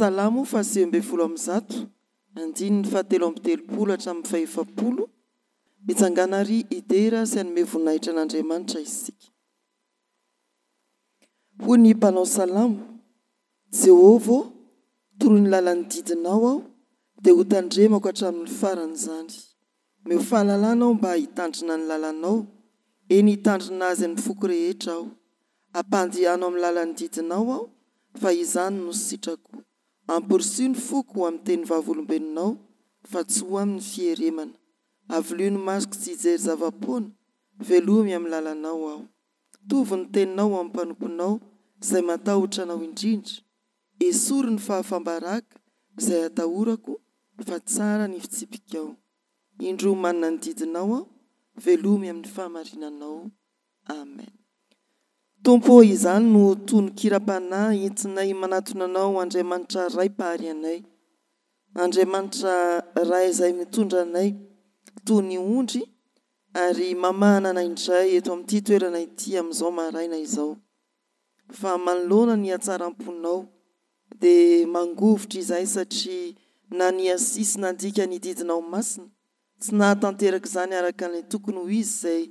Salamo fahasembe folo amby zato, andininy fahatelo amby telopolo hatramin'ny fahefapolo, mitsanganary idera sy anome voninahitra an'Andriamanitra isika. Hoy ny mpanao salamo: Jehova, toro ny lalany didinao aho, dia ho tandremako hatramin'ny faran'izany. Meo fahalalana aho mba hitandrina ny lalanao, eny hitandrina azy ny foko rehetra aho. Ampandehanao amin'ny lalany didinao aho, fa izany no sitrako. Amporosia ny foko ho amin'ny teny vavolombelonao, fa tsy ho amin'ny fieremana. Avolio ny masoko tsy hijery zava-poana, velomy amin'ny lalanao aho. Tovy ny teninao amin'ny mpanomponao, izay matahotra anao indrindra. Esory ny fahafambaraka, izay atahorako, fa tsara ny fitsipikao. Indro manana ny didinao aho, velomy amin'ny fahamarinanao. Amen. Tompo, izany no tony kiram-panahy entinay manatona anao, Andriamanitra ray pahary anay. Andriamanitra ray izay mitondra anay toy ny ondry ary mamahana anay indray eto amin'ity toerana ity amin'izao maraina izao. Fa manoloana ny hatsaram-ponao dia mangovitra izay satria na ny asisy nandika ny didinao masina, tsy nahatanteraka izany araka ny tokony ho izy izay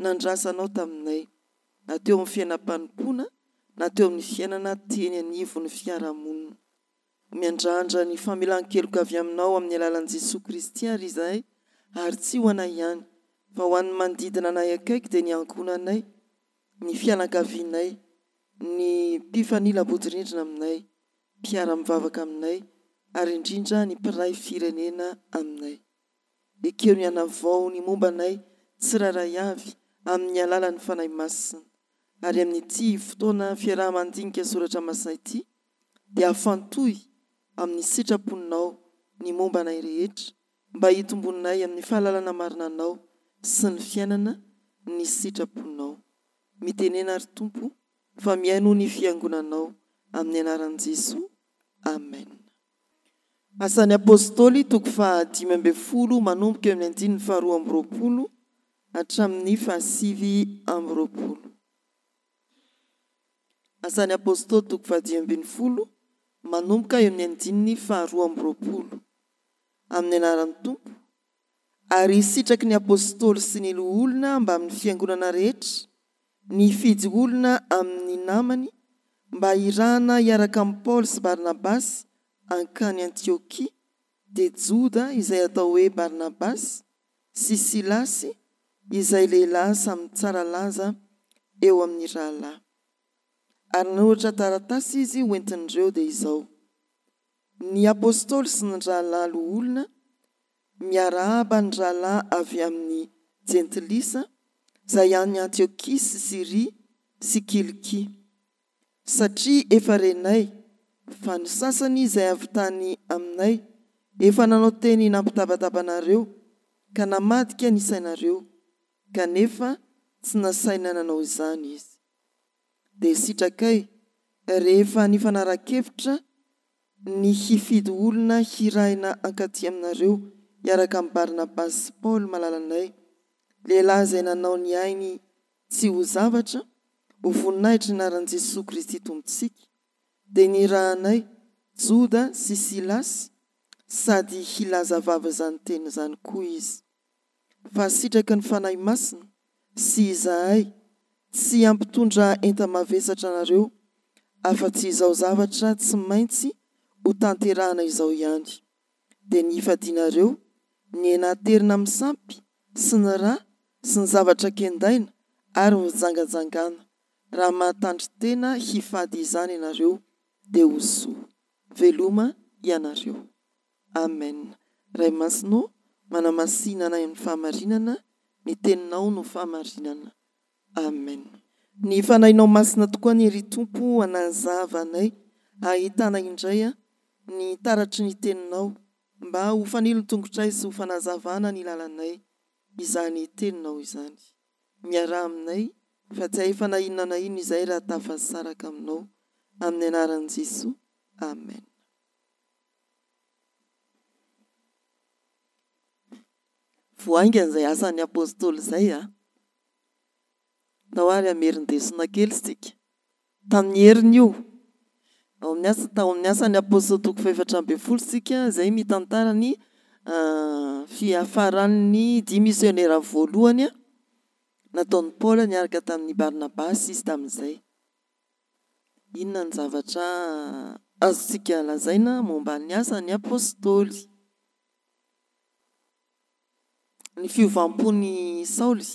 nandrasanao taminay, na teo amin'ny fiainam-panompoana na teo amin'ny fiainana teny anivon'ny fiarahamonina. Miandrandra ny famelan-keloka avy aminao amin'ny alalan'i Jesosy Kristy ary izahay, ary tsy ho anay ihany fa ho an'ny manodidina anay akaiky dia ny ankohonanay, ny fianakavianay, ny mpifanila bodirindrina aminay, mpiara-mivavaka aminay, ary indrindra ny mpiray firenena aminay. Ekeo ny hanavao ny mombanay tsiraray avy amin'ny alalan'ny fanahy masina, ary amin'ity fotoana fiaraha-mandinika soratra masina ity dia afantohy amin'ny sitraponao ny mombanay rehetra, mba hitombonay amin'ny fahalalana marinanao sy ny fiainana ny sitraponao. Mitenena ary Tompo fa miaino ny fiangonanao amin'ny anaran'i Jesosy. Amen. Asan'ny apôstôly toko faha 10 manomboka eo amin'ny andininy faharoa amby roapolo hatramin'ny fahasivy amby roapolo. Asan'ny apôstôly toko faha 10 manomboka eo amin'ny andininy faharoa amby roapolo. Amin'ny anaran'ny Tompo, ary sitraky ny apôstôly sy ny olona mba amin'ny fiangonana rehetra, ny fidy olona amin'ny namany, mba irana hiaraka amin'ny Paoly sy Barnabasy ankany Antiokia, dia Joda izay atao hoe Barnabasy sy Silasy izay lehilahy samy tsara laza eo amin'ny rahalahy. Ary nanoratra taratasy izy hoentin'ireo dia izao: ny apôstôly sy ny rahalahy olona miarahaba ny rahalahy avy amin'ny Jentilisa izay any Antiokia sy Siria sy Kilikia, satria efa renay fa ny sasany izay avy tany aminay efa nanao teny nampitabatabana-nareo ka namadika ny sainareo, kanefa tsy nasaina nanao izany izy. Dia sitrakay rehefa nifanara-kevitra ny hifidy olona hirahina ankaty aminareo hiaraka amin'ny Barnabasy sy Paoly malalanay, lehilahy izay nanao ny ainy tsy ho zavatra ho voninahitra ny anaran'i Jesosy Kristy Tompontsika, dia nirahanay Joda sy Silasy sady hilaza vava izany teny izany koa izy. Fa sitraky ny fanahy masina sy izahay tsy ampitondra enta-mavesatra anareo, afa-tsy izao zavatra tsy maintsy ho tanterahana izao ihany, dia ny hifadianareo, ny enaterina misampy sy ny rà sy ny zavatra kendaina ary mijangajangana. Raha mahatandry tena hifady izany ianareo dia ho soa. Veloma ianareo. Amen. Ray Masino, manamasina anay amin'ny fahamarinana, ny teninao no fahamarinana. Amen. Ny fanahinao masina tokoa ny ry Tompo anazava anay, ahitana indray ny taratry ny teninao, mba ho fanilo ny tongotra sy ho fanazavana ny lalanay izany teninao izany. Miarah aminay fa tsy hay fanahinana na ino izay raha tafasaraka aminao, amin'ny anaran'i Jesosy. Amen. Voaingana izay asan'ny apôstôly izay na ho ary amerindesona kely isika tamin'ny heriny io Tao amin'ny asany apôstôly toko faefatra ambin'ny folo sika izay mitantara ny fiafaran'ny 10 misionera voalohany nataon'ny Paul niaraka tamin'ny Barnabasy izy tamin'izay. Inona ny zavatra azontsika lazaina momba ny asan'ny apôstôly? Ny fiovam-pon'ny Saoly.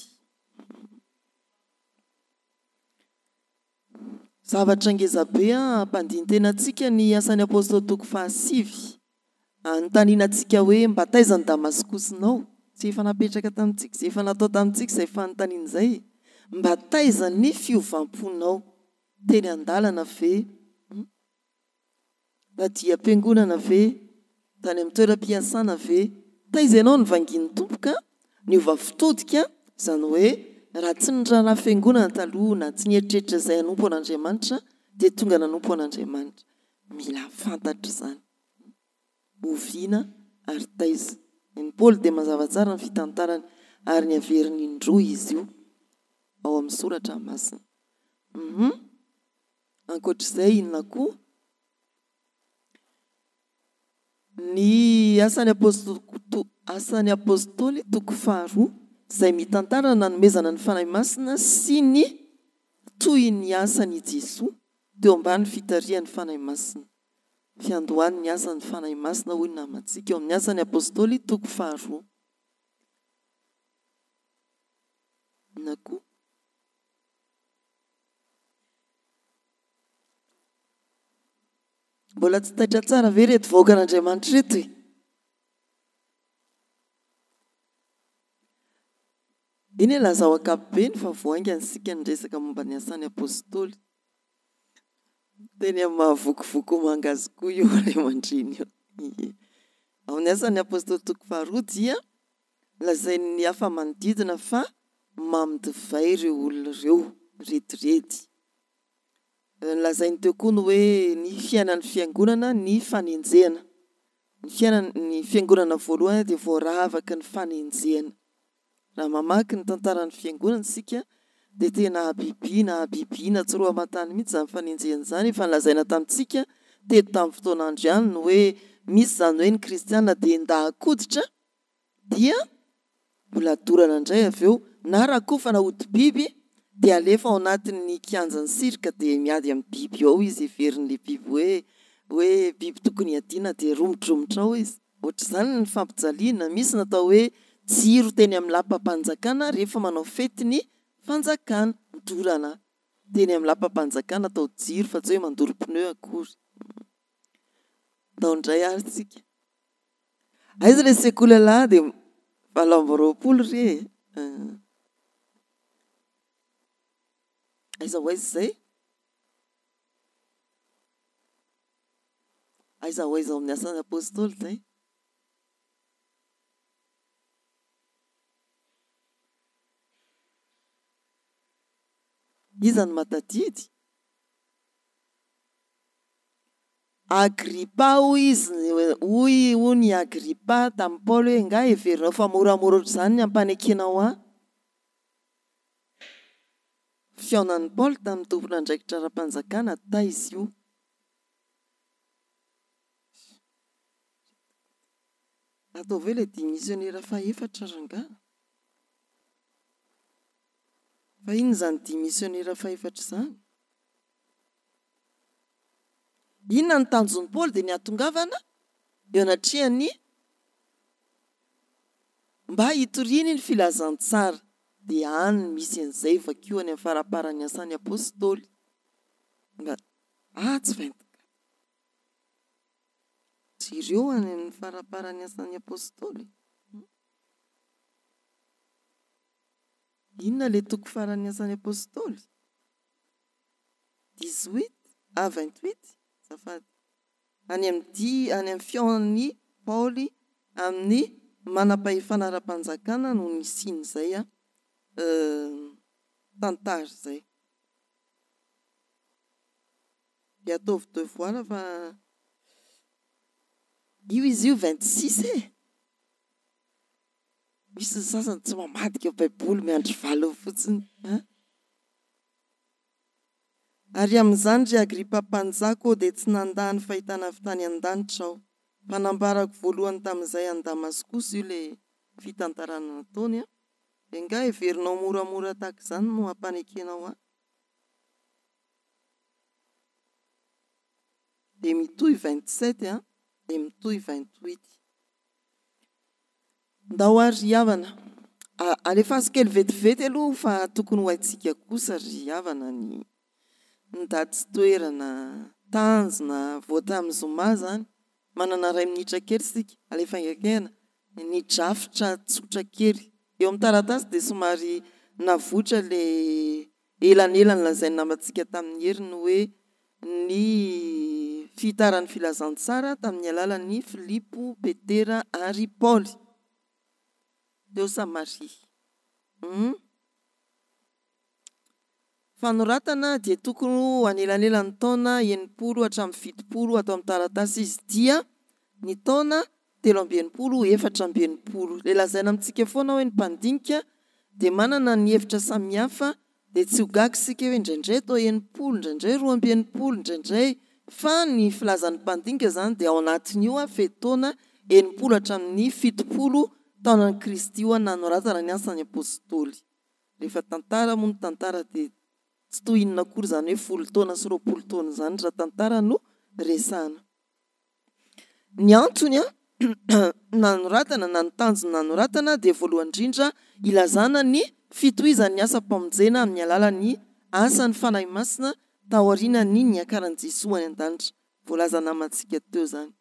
Zavatra ngezabe ampandin-tenantsika ny asan'ny apôstôly toko 7. Anontanianantsika hoe mba taizany Damaskosinao, tsy efa napetraka tamintsika, tsy efa natao tamintsika izay fanontaniana izay. Mba taizany ny fiovam-ponao teny an-dalana ve? Radia am-piangonana ve? Tany amin'ny toeram-piasana ve? Taiza ianao ny vangin'ny tompoka niova fitodika, izany hoe raha tsy niraharaha fiangonana taloha na tsy nieritreritra izay hanompo an'Andriamanitra dia tonga nanompo an'Andriamanitra. Mila fantatra izany. Oviana ary taiza. Ny Paul dia mazava tsara ny fitantarany ary ny averiny indroa izy io ao amin'ny soratra masina. Ankoatr'izay inona koa? Ny asan'ny apôstôly toko 2 izay mitantara nanomezana ny fanahy masina sy ny toy ny asan'i Jesoa teo ambany fitarihan'ny fanahy masina. Fiandohan'ny asan'ny fanahy masina hoy ny namantsika ao amin'ny asan'ny apôstôly toko 2. Inona koa? Mbola tsy taitra tsara ve reto vahoaka an'Andriamanitra reto? Iny lazao ankapobeny fa voaingany sika ny resaka momba ny asan'ny apôstôly. Teny amin'ny mahavokovoko mangazokoa io ray aman-dreny io. Ao amin'ny asan'ny apôstôly toko 2 dia lazain'ny hafa manodidina fa mamy divay ireo olona ireo retirety. Lazainy teo koa ny hoe ny fiainan'ny fiangonana ny fanenjehana. Ny fiangonana voalohany dia voaravaka ny fanenjehana. Raha mamaky ny tantaran'ny fiangonana sika dia tena habibiana tsy roa aman-tany mihitsy izany fanenjehana izany. Efa nolazaina tamintsika teto tamin'ny fotoan'andro ihany no hoe misy izany hoe ny kristianina dia ndahakoditra dia mbola dorana indray avy eo na raha koa fa nahody biby dia alefa ao anatin'ny kianjan'ny sirika dia miady amin'ny biby ao izy heverin'ilay biby hoe biby tokony adiana dia romotromotra ao izy. Ohatr'izany ny fampijaliana. Misy natao hoe jiro teny amin'ny lapa-panjakana rehefa manao fety ny fanjakana. Dorana teny amin'ny lapa-panjakana atao jiro fa tsy hoe mandoro pneu akory. Ndao indray ary tsika. Aiza ilay sekoly lahy dia 720 re. Aiza ho aiza izay? Aiza ho aiza ao amin'ny asan'ny apôstôly izay? Iza ny matadidy? Agripa hoy ny Agripa tamin'ny Paul hoe nga heverinao fa moramora ohatr'izany ny ampanekenao ahy. Fiaonan'ny Paul tamin'ny tompon'andraikitra ara-panjakana taiza io. Atao ve ilay 10 misionera faefatra rangahy? Fa inona izany 10 misionera faefatra izany? Inona ny tanjon'ny Paul dia nihatongavana eo anatrehany mba hitoriany ny filazantsara dia any misy an'izay vakio any amin'ny faraparan'ny asan'ny apôstôly. Tsy vaintoka. Tsy ireo any amin'ny faraparan'ny asan'ny apôstôly. Inona ilay toko faran'ny asan'ny apôstôly? 28. Zafady. Any amin'ny fiaonan'ny Paoly amin'ny manam-pahefana ara-panjakana no nisin'izay tantara izay. Dia ataovy devoara fa izy io 26 misy ny sasany tsy mamadika baiboly miandry valiny fotsiny. Ary amin'izany ry Agripa mpanjaka dia tsy nandany fahitana avy tany an-danitra aho. Mpanambarako voalohany tamin'izay any Damaskosy io ilay fitantarana nataony. Enga heverinao moramora tahaka izany no hampanekenao aho. Dia mitohy 27 dia mitohy 28. Ndao ary havana. Alefaso kely vetivety aloha fa tokony ho haintsika kosa ry havana ny daty sy toerana, tanjona, voata amin'ny zoma zany. Manana 2 minitra kely sika, alefa ingakena ny drafitra tsotra kely. Eo amin'ny taratasy dia somary navotra ilay elanelany lazainy namantsika tamin'ny heriny hoe ny fitaran'ny filazantsara tamin'ny alalan'ny Filipo, Petera ary Paoly. Teo Samaria. Fanoratana dia tokony anelanelan'ny taona 80 hatramin'ny 70 atao amin'ny taratasy izy dia ny taona 390. Ilay lazaina amintsika foana hoe ny mpandinika dia manana ny hevitra samihafa dia tsy ho gaga sika hoe indraindray tao 80, indraindray 290, indraindray fa ny filazan'ny mpandinika zany dia ao anatin'io fetoana 80 hatramin'ny 70 taonan'ny Kristy io nanoratana ny asany apôstôly. Rehefa tantara moa ny tantara dia tsy toy inona akory zany hoe 10 taona sy 20 taona zany raha tantara no resahana. Ny antony nanoratana na ny tanjony nanoratana dia voalohany indrindra ilazana ny fitohizan'ny asa mpamonjena amin'ny alalan'ny asan'ny fanahy masina taorian'ny niakaran'i Jesosy any an-danitra. Voalaza namantsika teo zany.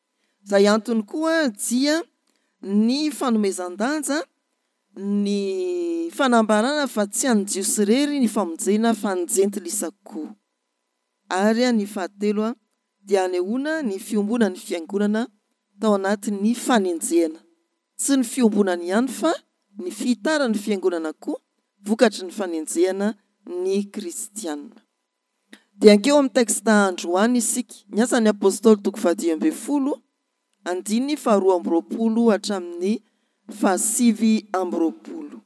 Izay antony koa dia ny fanomezan-danja, ny fanambarana fa tsy any Jiosy irery ny famonjena fa ny jentilisa-koa. Ary ny fahatelo dia anehoana ny fiombona ny fiangonana tao anatin'ny fanenjehana. Tsy ny fiombonany ihany fa ny fitaran'ny fiangonana koa vokatry ny fanenjehana ny kristianina. Dia ankeo amin'ny texte androany isika. Ny asan'ny apôstôly 10 andiny 220 hatramin'ny 720.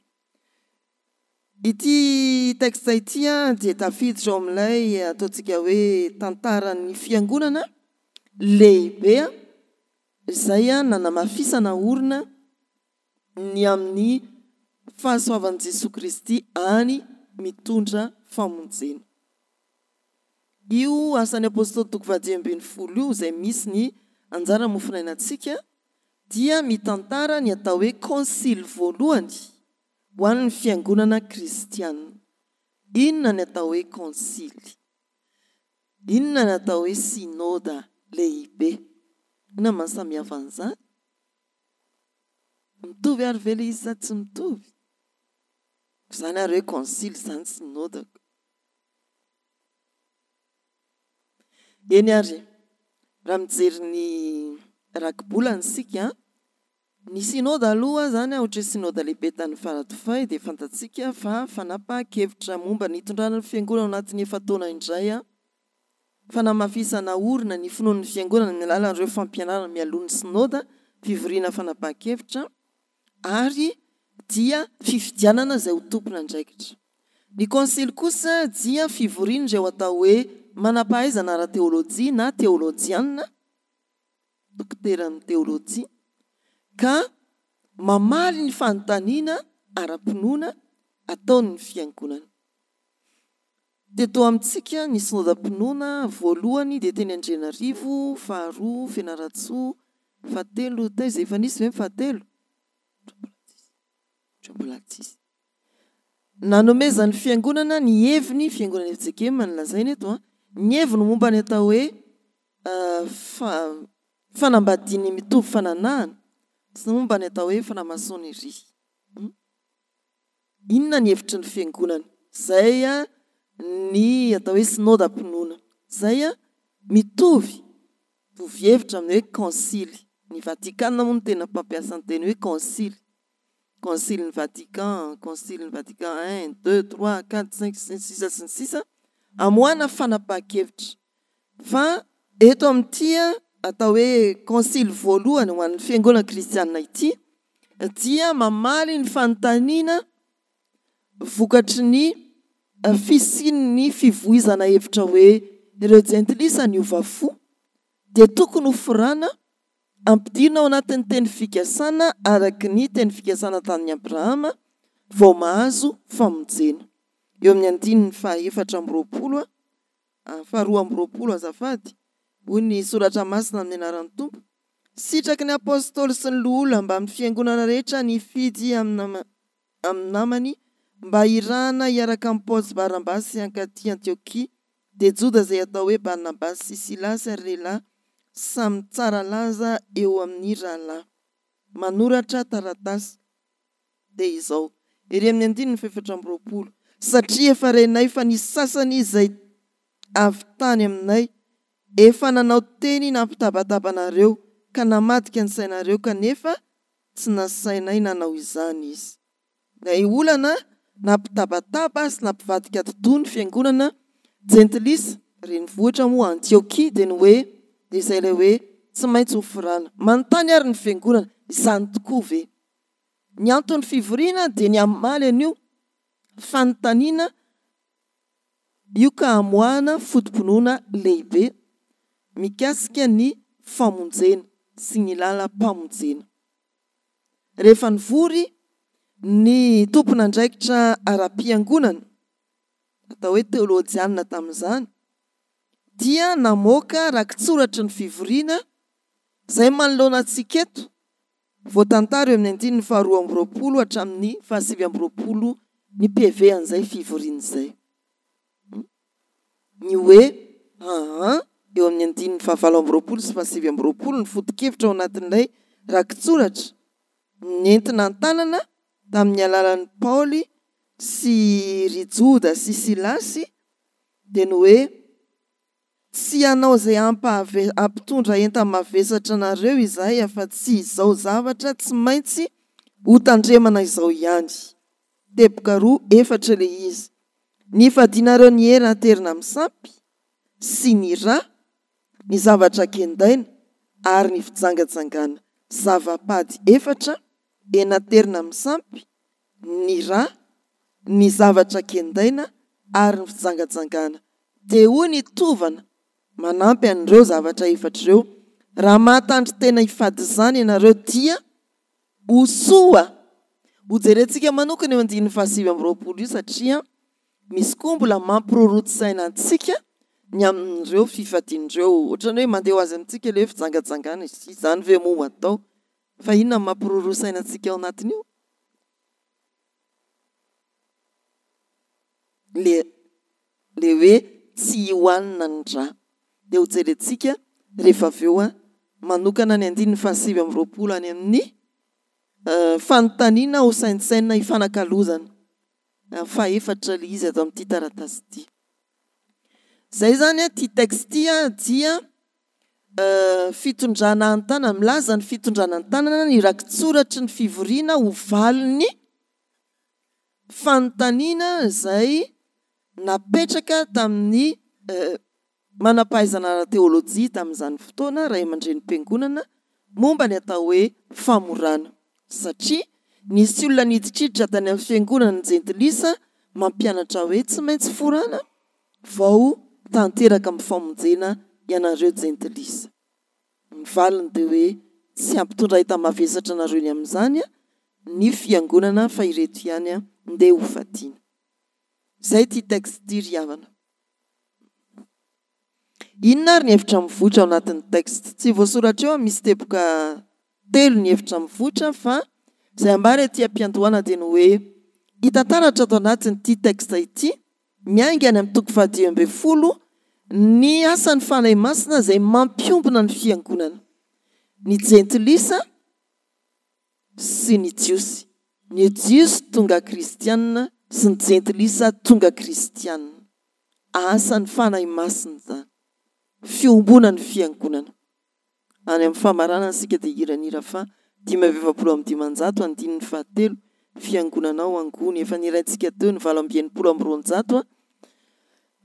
Ity texte ity dia tafiditra ao amin'ilay ataontsika hoe tantaran'ny fiangonana lehibe izay nanamafisana orina ny amin'ny fahasoavan'i Jesosy Kristy any mitondra famonjena. Io asan'ny apôstôly 10 io izay misy ny anjara mofinainantsika dia mitantara ny atao hoe konsily voalohany ho an'ny fiangonana kristianina. Inona ny atao hoe konsily? Inona ny atao hoe synôda lehibe? Inona mahasamihafa an'izany? Mitovy ary ve ilay izy sa tsy mitovy? Izany ary hoe konsily izany synôda. Eny ary raha mijery ny rakibolana sika, ny synôda aloha zany ohatra synôda lehibe tany Faradofay dia fantatsika fa fanapahan-kevitra momba ny hitondrana ny fiangonana anatin'ny efataona indray, fanamafisana orina ny finoan'ny fiangonana ny alalan'ireo fampianarana mialohan'ny synôda, fivoriana fanapahan-kevitra ary dia fifidianana izay ho tompona andraikitra. Ny konsily kosa dia fivoriana izay ho atao hoe manampahaizana ara-teolojia na teolojiana, dokotera amin'ny teolojia, ka mamaly ny fanontaniana ara-pinoana ataon'ny fiangonana. Teto amintsika ny synôdam-pinoana voalohany dia teny Andrianarivo, faharoa Fianaratsoa, fahatelo taiza efa nisy ve fahatelo? Nanomezan'ny fiangonana ny heviny fiangonana Efjekema nolazaina eto, ny heviny momba ny atao hoe fanambadiany mitovy fananahana sy momba ny atao hoe franc-maçonnerie. Inona ny hevitry ny fiangonana? Zay ny atao hoe synôdam-pinoana. Zay mitovy hevitra amin'ny hoe konsily. Ny Vatikana moa no tena mpampiasa ny teny hoe konsily. Konsily ny Vatican, konsily ny Vatican 1, 2, 3, 4, 5, 6 sy ny sisa amoahana fanapahan-kevitra. Fa eto amin'ity atao hoe konsily voalohany ho an'ny fiangonana kristianina ity dia mamaly ny fanontaniana vokatry ny fisiny fivoizana hevitra hoe ireo jentilisa ny ovafo dia tokony ho forana ampidirina ao anatin'ny teny fikasana araky ny teny fikasana tamin'ny Abrahama vao mahazo famonjena. Eo amin'ny andininy fahaefatra amby roapolo faharoa amby roapolo azafady hoy ny soratra masina amin'ny anaran'ny Tompo. Sitraky ny apôstôly sy ny loholona mba amin'ny fiangonana rehetra ny fidy amin'ny namany mba irana iaraka amin'ny Paoly Barnabasy ankaty Antiokia dia Joda izay atao hoe Barnabasy sy Silasy ary lehilahy samy tsara laza eo amin'ny rahalahy manoratra taratasy dia izao ery amin'ny andininy fahaefatra amby roapolo. Satria efa renay fa ny sasany izay avy tany aminay efa nanao teny nampitabatabana-nareo ka namadika ny sainareo kanefa tsy nasainay nanao izany izy. Ilay olana nampitabataba sy nampivadika totoa ny fiangonana jentilisa renivohitra moa Antiokia dia ny hoe dia izay ilay hoe tsy maintsy ho forana. Manontany ary ny fiangonana izany tokoa ve? Ny antony fivoriana dia ny amaly an'io fanontaniana io ka amoahana fotom-pinoana lehibe mikasika ny famonjena sy ny lalam-pamonjena. Rehefa nivory ny tompon'andraikitra ara-piangonana atao hoe teolojianina tamin'izany dia namoaka rakitsoratry ny fivoriana izay manoloana antsika eto voatantara eo amin'ny andininy faharoa amby roapolo hatramin'ny fahasivy amby roapolo ny PV an'izay fivoriana izay. Ny hoe eo amin'ny andininy fahavalo amby roapolo sy fahasivy amby roapolo ny foto-kevitra ao anatin'ilay rakitsoratra nentina an-tanana tamin'ny alalan'ny Paoly sy ry Joda sy Silasy dia ny hoe tsy hanao izay ampitondra enta-mavesatra anareo izahay afa-tsy izao zavatra tsy maintsy ho tandremana izao ihany. Teboka roa efatra ilay izy. Ny fadianareo ny hera aterina amin'ny sampy sy ny ra ny zavatra kendaina ary ny fijangatsangana. Zavapady efatra enaterina amin'ny sampy ny ra ny zavatra kendaina ary ny fijangatsangana. Dia hoy ny tovana manampy an'ireo zavatra efatra ireo. Raha mahatandry tena hifady izany ianareo dia hosoa. Hojerentsika manokana eo andininy fahasivy amby roapolo io satria misy koa mbola mampiroroto-saina antsika ny amin'ireo fifadian'ireo. Ohatrany hoe mandeha ho azy amintsika ilay fijangatsangana izany ve moa atao fa inona mampiroroto-saina antsika ao anatiny io? Le hoe tsy hohanina ny dra. Dia ho jerentsika rehefa avy eo manokana ny andininy fahasivy amby roapolo any amin'ny fanontaniana ho saintsaina ifanakalozana faefatra ilay izy ato amin'ity taratasy ity. Izay zany ty texty dia fitondrana an-tanana milaza ny fitondrana an-tanana ny rakitsoratry ny fivoriana ho valiny fanontaniana izay napetraka tamin'ny manampahaizana ara-teolojia tamin'izany fotoana ray aman-drenimpiangonana momba ny atao hoe famorana. Satria nisy olona niditriditra tany amin'ny fiangonana ny jentilisa mampianatra hoe tsy maintsy forana vao tanteraka amin'ny famonjena ianareo jentilisa. Ny valiny dia hoe tsy ampitondra enta-mavesatra anareo ny amin'izany ny fiangonana fa ireto ihany ndeha ho fadiana. Izay ty texte ry havana. Inona ary ny hevitra mivoatra ao anatin'ny texte? Tsy voasoratra eo misy teboka telo ny hevitra mivoatra fa izay ambara ety ampiantohana dia ny hoe hitantaratra ato anatin'ity texte ity miaingana amin'ny toko faha 10 ny asan'ny fanahy masina izay mampiombona ny fiangonana, ny jentilisa sy ny jiosy. Ny jiosy tonga kristianina sy ny jentilisa tonga kristianina. Asan'ny fanahy masina zany. Fiombona ny fiangonana. Any amin'ny famarana isika dia hiranira fa 520 andininy fahatelo fiangonanao angony efa niraintsika teo ny 790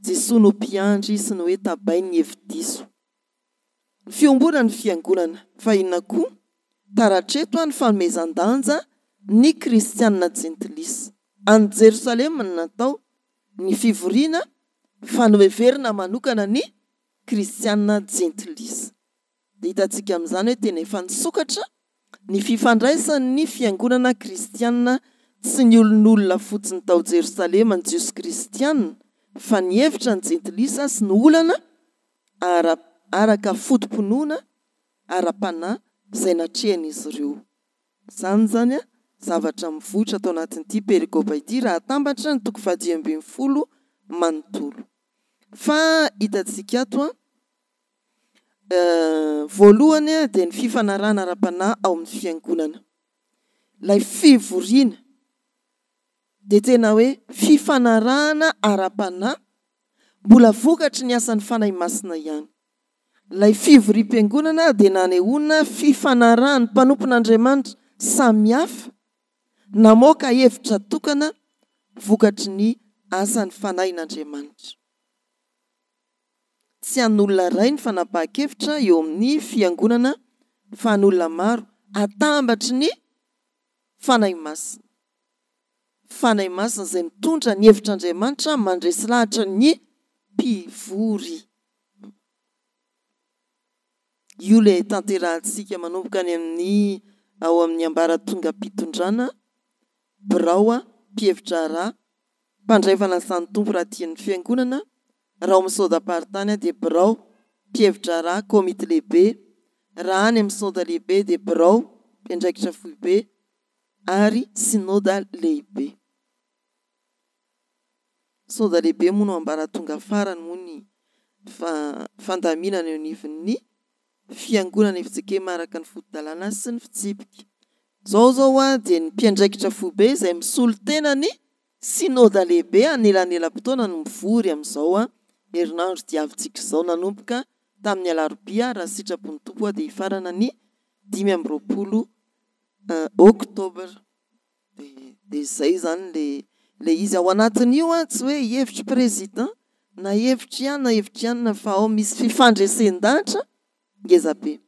Jesosy no mpiandry sy ny hoe tabainy ny hevi-diso. Fiombona ny fiangonana fa inona koa taratreto ny fanomezan-danja ny kristianina jentilisa. Any Jerosalema ny natao ny fivoriana fanoheverina manokana ny kristianina jentilisa. Dia hitantsika amin'izany hoe tena efa nisokatra ny fifandraisan'ny fiangonana kristianina tsy ny olon'olona fotsiny tao Jerosalema ny jiosy kristianina fa ny hevitra ny jentilisa sy ny olana araka fotom-pinoana ara-panahy izay natrehan'izy ireo. Zany zavatra mivoatra tao anatin'ity perikopa ity raha atambatra ny 10 manontolo. Fa hitantsika ato voalohany dia ny fifanarahana ara-panahy ao amin'ny fiangonana. Ilay fivoriana dia tena hoe fifanarahana ara-panahy mbola vokatry ny asan'ny fanahy masina ihany. Ilay fivorim-piangonana dia nanehoana fifanarahan'ny mpanompon'Andriamanitra samihafa namoaka hevitra tokana vokatry ny asan'ny fanahin'Andriamanitra. Tsy an'olona iray ny fanapahan-kevitra eo amin'ny fiangonana fa an'olona maro atambatry ny fanahy masina. Fanahy masina izay mitondra ny hevitr'Andriamanitra mandresy lahatra ny mpivory. Io ilay tanterahantsika manomboka any amin'ny ao amin'ny ambaratonga mpitondrana birao mpihevitra raha mpandraifana sany tompo raha tian'ny fiangonana. Raha amin'ny soda-paritany dia birao mpihevitra raha komity lehibe. Raha any amin'ny soda lehibe dia birao mpiandraikitra foibe ary sinoda lehibe. Soda lehibe moa no ambaratonga farany moa ny fandaminana eo anivon'ny fiangonana fijike maraka ny fotodalana sy ny fitsipika. Zao dia ny mpiandraikitra foibe izay misolo tena ny sinoda lehibe anelanelam-potoana no mivory amin'izao herinandro diavintsika izao nanomboka tamin'ny alarobia raha sitrapon'ny tompo dia hifarana ny 5 oktobra. Dia izay zany le izy ao anatin'io tsy hoe hevitry président na hevitry ihany fa ao misy fifandresen-dahatra ngezabe.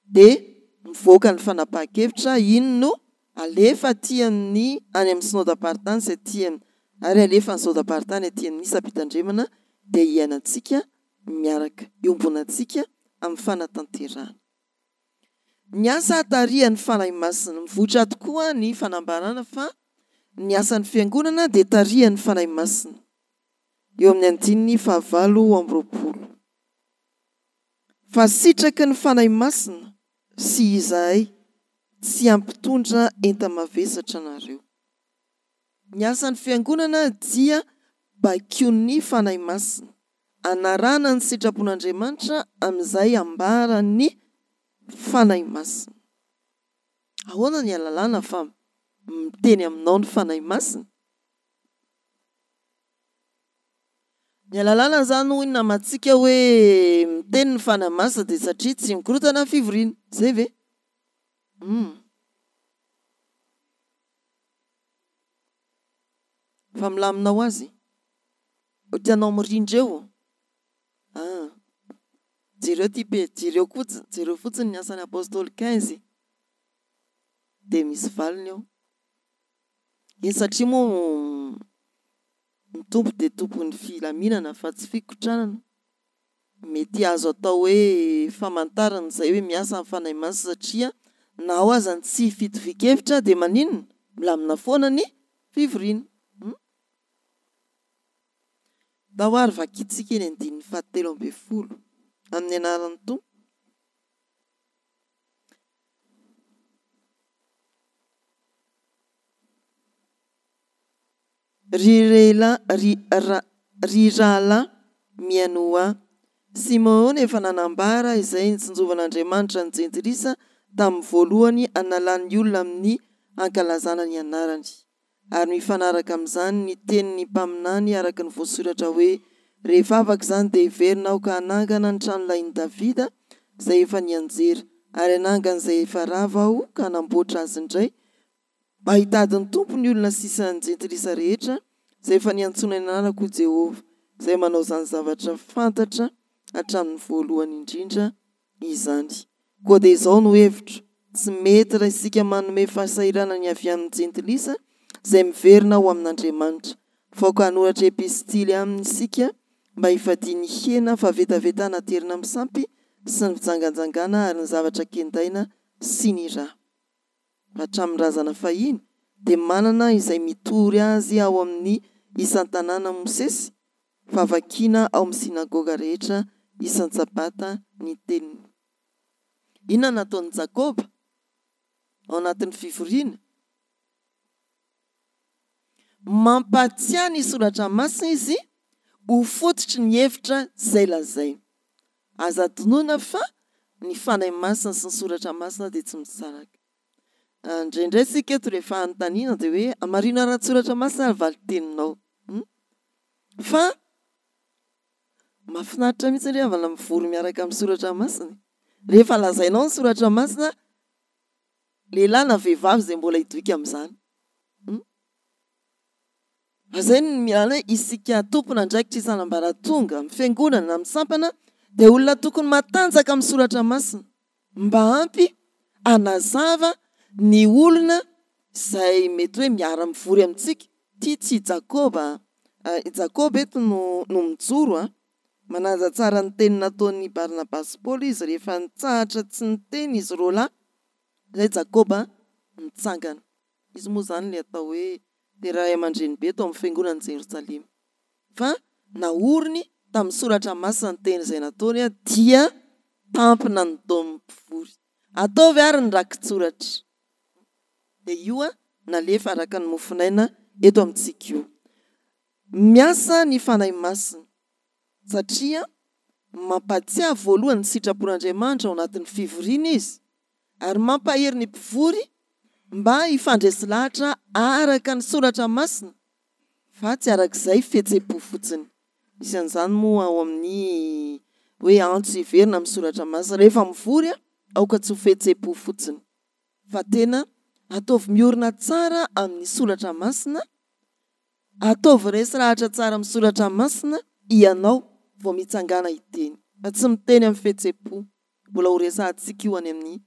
Dia mivoaka ny fanapahan-kevitra ino no alefa tian'ny any amin'ny soda-paritany izay tiany ary alefa ny soda-paritany tian'ny isam-pitandremana dia hiainantsika miaraka iombonantsika amin'ny fanatanterahana. Ny asa hatarihan'ny fanahy masina mivoatra tokoa ny fanambarana fa ny asan'ny fiangonana dia tarihan'ny fanahy masina. Eo amin'ny andininy 9. Fa sitraky ny fanahy masina sy izahay tsy ampitondra enta-mavesatra nareo. Ny asan'ny fiangonana dia bakion'ny fanahy masina, anarana ny sitrapon'Andriamanitra amin'izay ambaran'ny fanahy masina. Ahoana ny alalàna fa miteny aminao ny fanahy masina? Ny alalàna zany hoy namantsika hoe miteny ny fanahy masina dia satria tsy mikorotana ny fivoriana. Zay ve? Fa milaminao azy tianao mirindreo. Jereo fotsiny ny asan'ny apôstôly 15 dia misy valiny ao. Satria moa ny tompo dia tompon'ny filaminana fa tsy fikotranana. Mety azo atao hoe famantarana izay hoe miasa amin'ny fanahy masina satria na ao aza ny tsy fitovik-hevitra dia maninona milamina foana ny fivoriana. Dahoary vakitsika eny andininy 17 amin'ny anaran'ny tompo. Rirala mianoa Simeona efa nanambara izay nitsinjovan'Andriamanitra ny jentilisa tamin'ny voalohany analan'ny olona amin'ny ankalazana ny anarany. Ary mifanaraka amin'izany ny tenin'ny mpaminany araka ny voasoratra hoe rehefa afaka izany dia hiverina aho ka hanangana ny trano lahin'i Davida izay efa nianjera ary hanangana izay efa rava aho ka hanamboatra azy indray mba hitadin'ny tompo ny olona sisan'ny jentilisa rehetra izay efa niantsona ny anarako Jehovah izay manao izany zavatra fantatra hatramin'ny voalohany indrindra izany. Koa dia izao no hevitro tsy mety raha isika manome fahasahiranany avy amin'ny jentilisa izay miverina ao amin'Andriamanitra voaka hanoratra epistily amin'isika mba hifadiany hena fa vetavetana terina amin'ny sampy sy ny fijanganjangana ary ny zavatra kendaina sy ny raha. Hatramin'ny razana fahiny dia manana izay mitory azy ao amin'ny isan-tanàna Mosesy fa vakiana ao amin'ny sinagoga rehetra isan-tsabata ny teniny. Inona nataon'i Jakoba ao anatin'ny fivoriana? Mampatsiahy ny soratra masina izy ho fototry ny hevitra izay lazainy. Aza tonoina fa ny fanahy masina sy ny soratra masina dia tsy misaraka. Indraindray isika eto rehefa anontaniana dia hoe amarina ara-tsoratra masina ary valiteninao. Fa mahafinaritra mihitsy rehefa avana mivory miaraka amin'ny soratra masina. Rehefa lazainao ny soratra masina, lehilahy na vehivavy izay mbola hidoika amin'izany. Izay ny milana isika tompona andraikitra isan'ambaratonga amin'ny fiangonana amin'ny sampana dia olona tokony matanjaka amin'ny soratra masina mba ampy anazava ny olona izay mety hoe miara mivory amintsika. Ty tsy Jakoba. Jakoba eto no mijoro manaja tsara ny teny nataon'ny Barnabasy sy Paoly izy rehefa nitsahatra tsy ny teny izy roa lahy. Izay Jakoba nitsangana. Izy moa izany ilay atao hoe dia ray aman-dreny be tao amin'ny fiangonan'i Jerosalema. Fa naoriny tamin'ny soratra masina ny teny izay nataony dia tampina ny taon'ny mpivory. Ataovy ary ny rakitsoratra. Dia io nalefa araka ny mofinaina eto amintsika io. Miasa ny fanahy masina satria mampatsiahy voalohany ny sitrapon'Andriamanitra ao anatin'ny fivoriana izy ary mampahery ny mpivory mba hifandresy lahatra araka ny soratra masina fa tsy arak'izay fihetseham-po fotsiny. Misy an'izany moa ao amin'ny hoe antso hiverina amin'ny soratra masina. Rehefa mivory aoka tsy ho fihetseham-po fotsiny fa tena ataovy miorina tsara amin'ny soratra masina, ataovy resy lahatra tsara amin'ny soratra masina ianao vao mitsangana hiteny fa tsy miteny amin'ny fihetseham-po. Mbola ho resahantsika io any amin'ny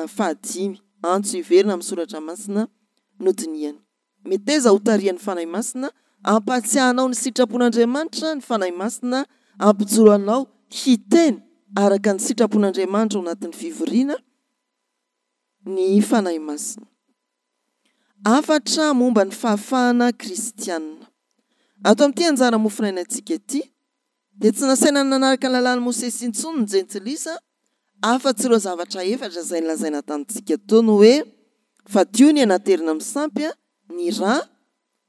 fahadimy. Antso hiverina amin'ny soratra masina nodiniany. Meteza ho tarihan'ny fanahy masina, ampatsiahanao ny sitrapon'Andriamanitra ny fanahy masina, ampijoro anao hiteny araka ny sitrapon'Andriamanitra ao anatin'ny fivoriana ny fanahy masina. Afatra momba ny fahafahana kristianina. Ato amin'ity anjara mofinaina antsika ity dia tsy nasaina nanaraka ny lalàn'i Mosesy intsony ny jentilisa afa-tsy ireo zavatra efatra izay nilazaina tamintsika tao no hoe fadio ny anaterina amin'ny sampy, ny rà,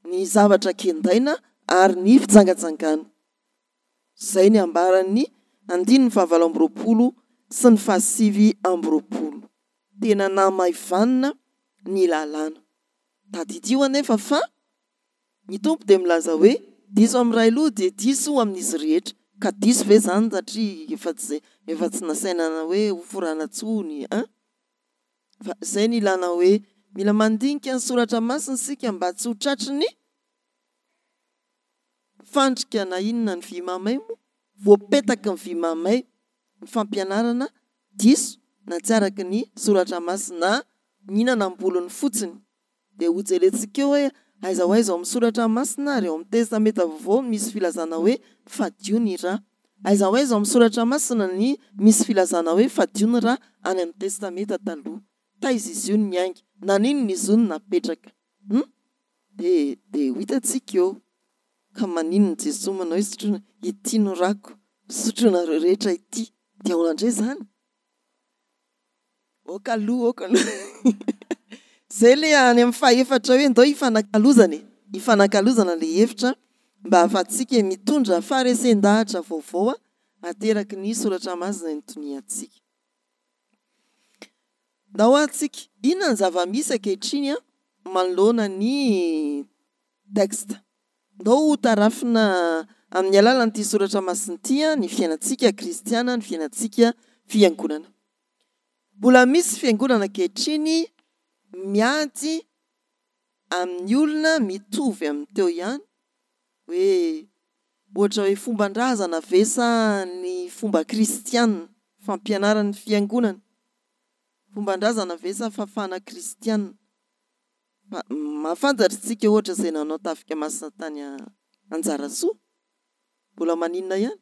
ny zavatra kendaina ary ny fijangajangana. Izay ny ambaran'ny 19 sy ny 19. Tena namaivanina ny lalàna. Tadidio anefa fa ny tompo dia milaza hoe diso amin'ny ray loha dia diso amin'izy rehetra. Ka diso ve zany satria efa tsy nasaina hoe ho foranantsony? Fa izay ny ilana hoe mila mandinika ny soratra masina sika mba tsy ho tratry ny fandrika na inona ny vy mamay moa, voapetaka ny vy mamay ny fampianarana diso na tsy araka ny soratra masina ninana ambolony fotsiny. Dia ho jerentsika eo hoe aiza ho aiza ao amin'ny soratra masina ary ao amin'ny testameta vaovao misy filazana hoe fadio ny rà. Aiza ho aiza ao amin'ny soratra masina ny misy filazana hoe fadio ny rà any amin'ny testameta taloha. Taiza izy io ny ainga? Naninona izy io napetraka? Dia ho hitantsika eo. Ka maninona Jesosy manao hoe sotroina ity no ràko, sotroinareo rehetra ity. Dia ao andray zany. Okaloha. Zay le any amin'ny fahaefatra hoe ndao ifanakalozana le hevitra mba ahafahantsika mitondra faharesen-dahatra vaovao ateraky ny soratra masina notoniantsika. Ndao antsika inona ny zava-misy ankehitriny manoloana ny texte. Ndao ho tarafina amin'ny alalan'ity soratra masina ity ny fiainantsika kristiana, ny fiainantsika fiangonana. Mbola misy fiangonana ankehitriny miady amin'ny olona mitovy amin'ny teo ihany hoe ohatra hoe fomban-drazana ve sa ny fomba kristianina, fampianaran'ny fiangonana, fomban-drazana ve sa fahafahana kristianina. Mahafantatritsika ohatra izay nanao tafika masina tany anjara soa, mbola maninona ihany,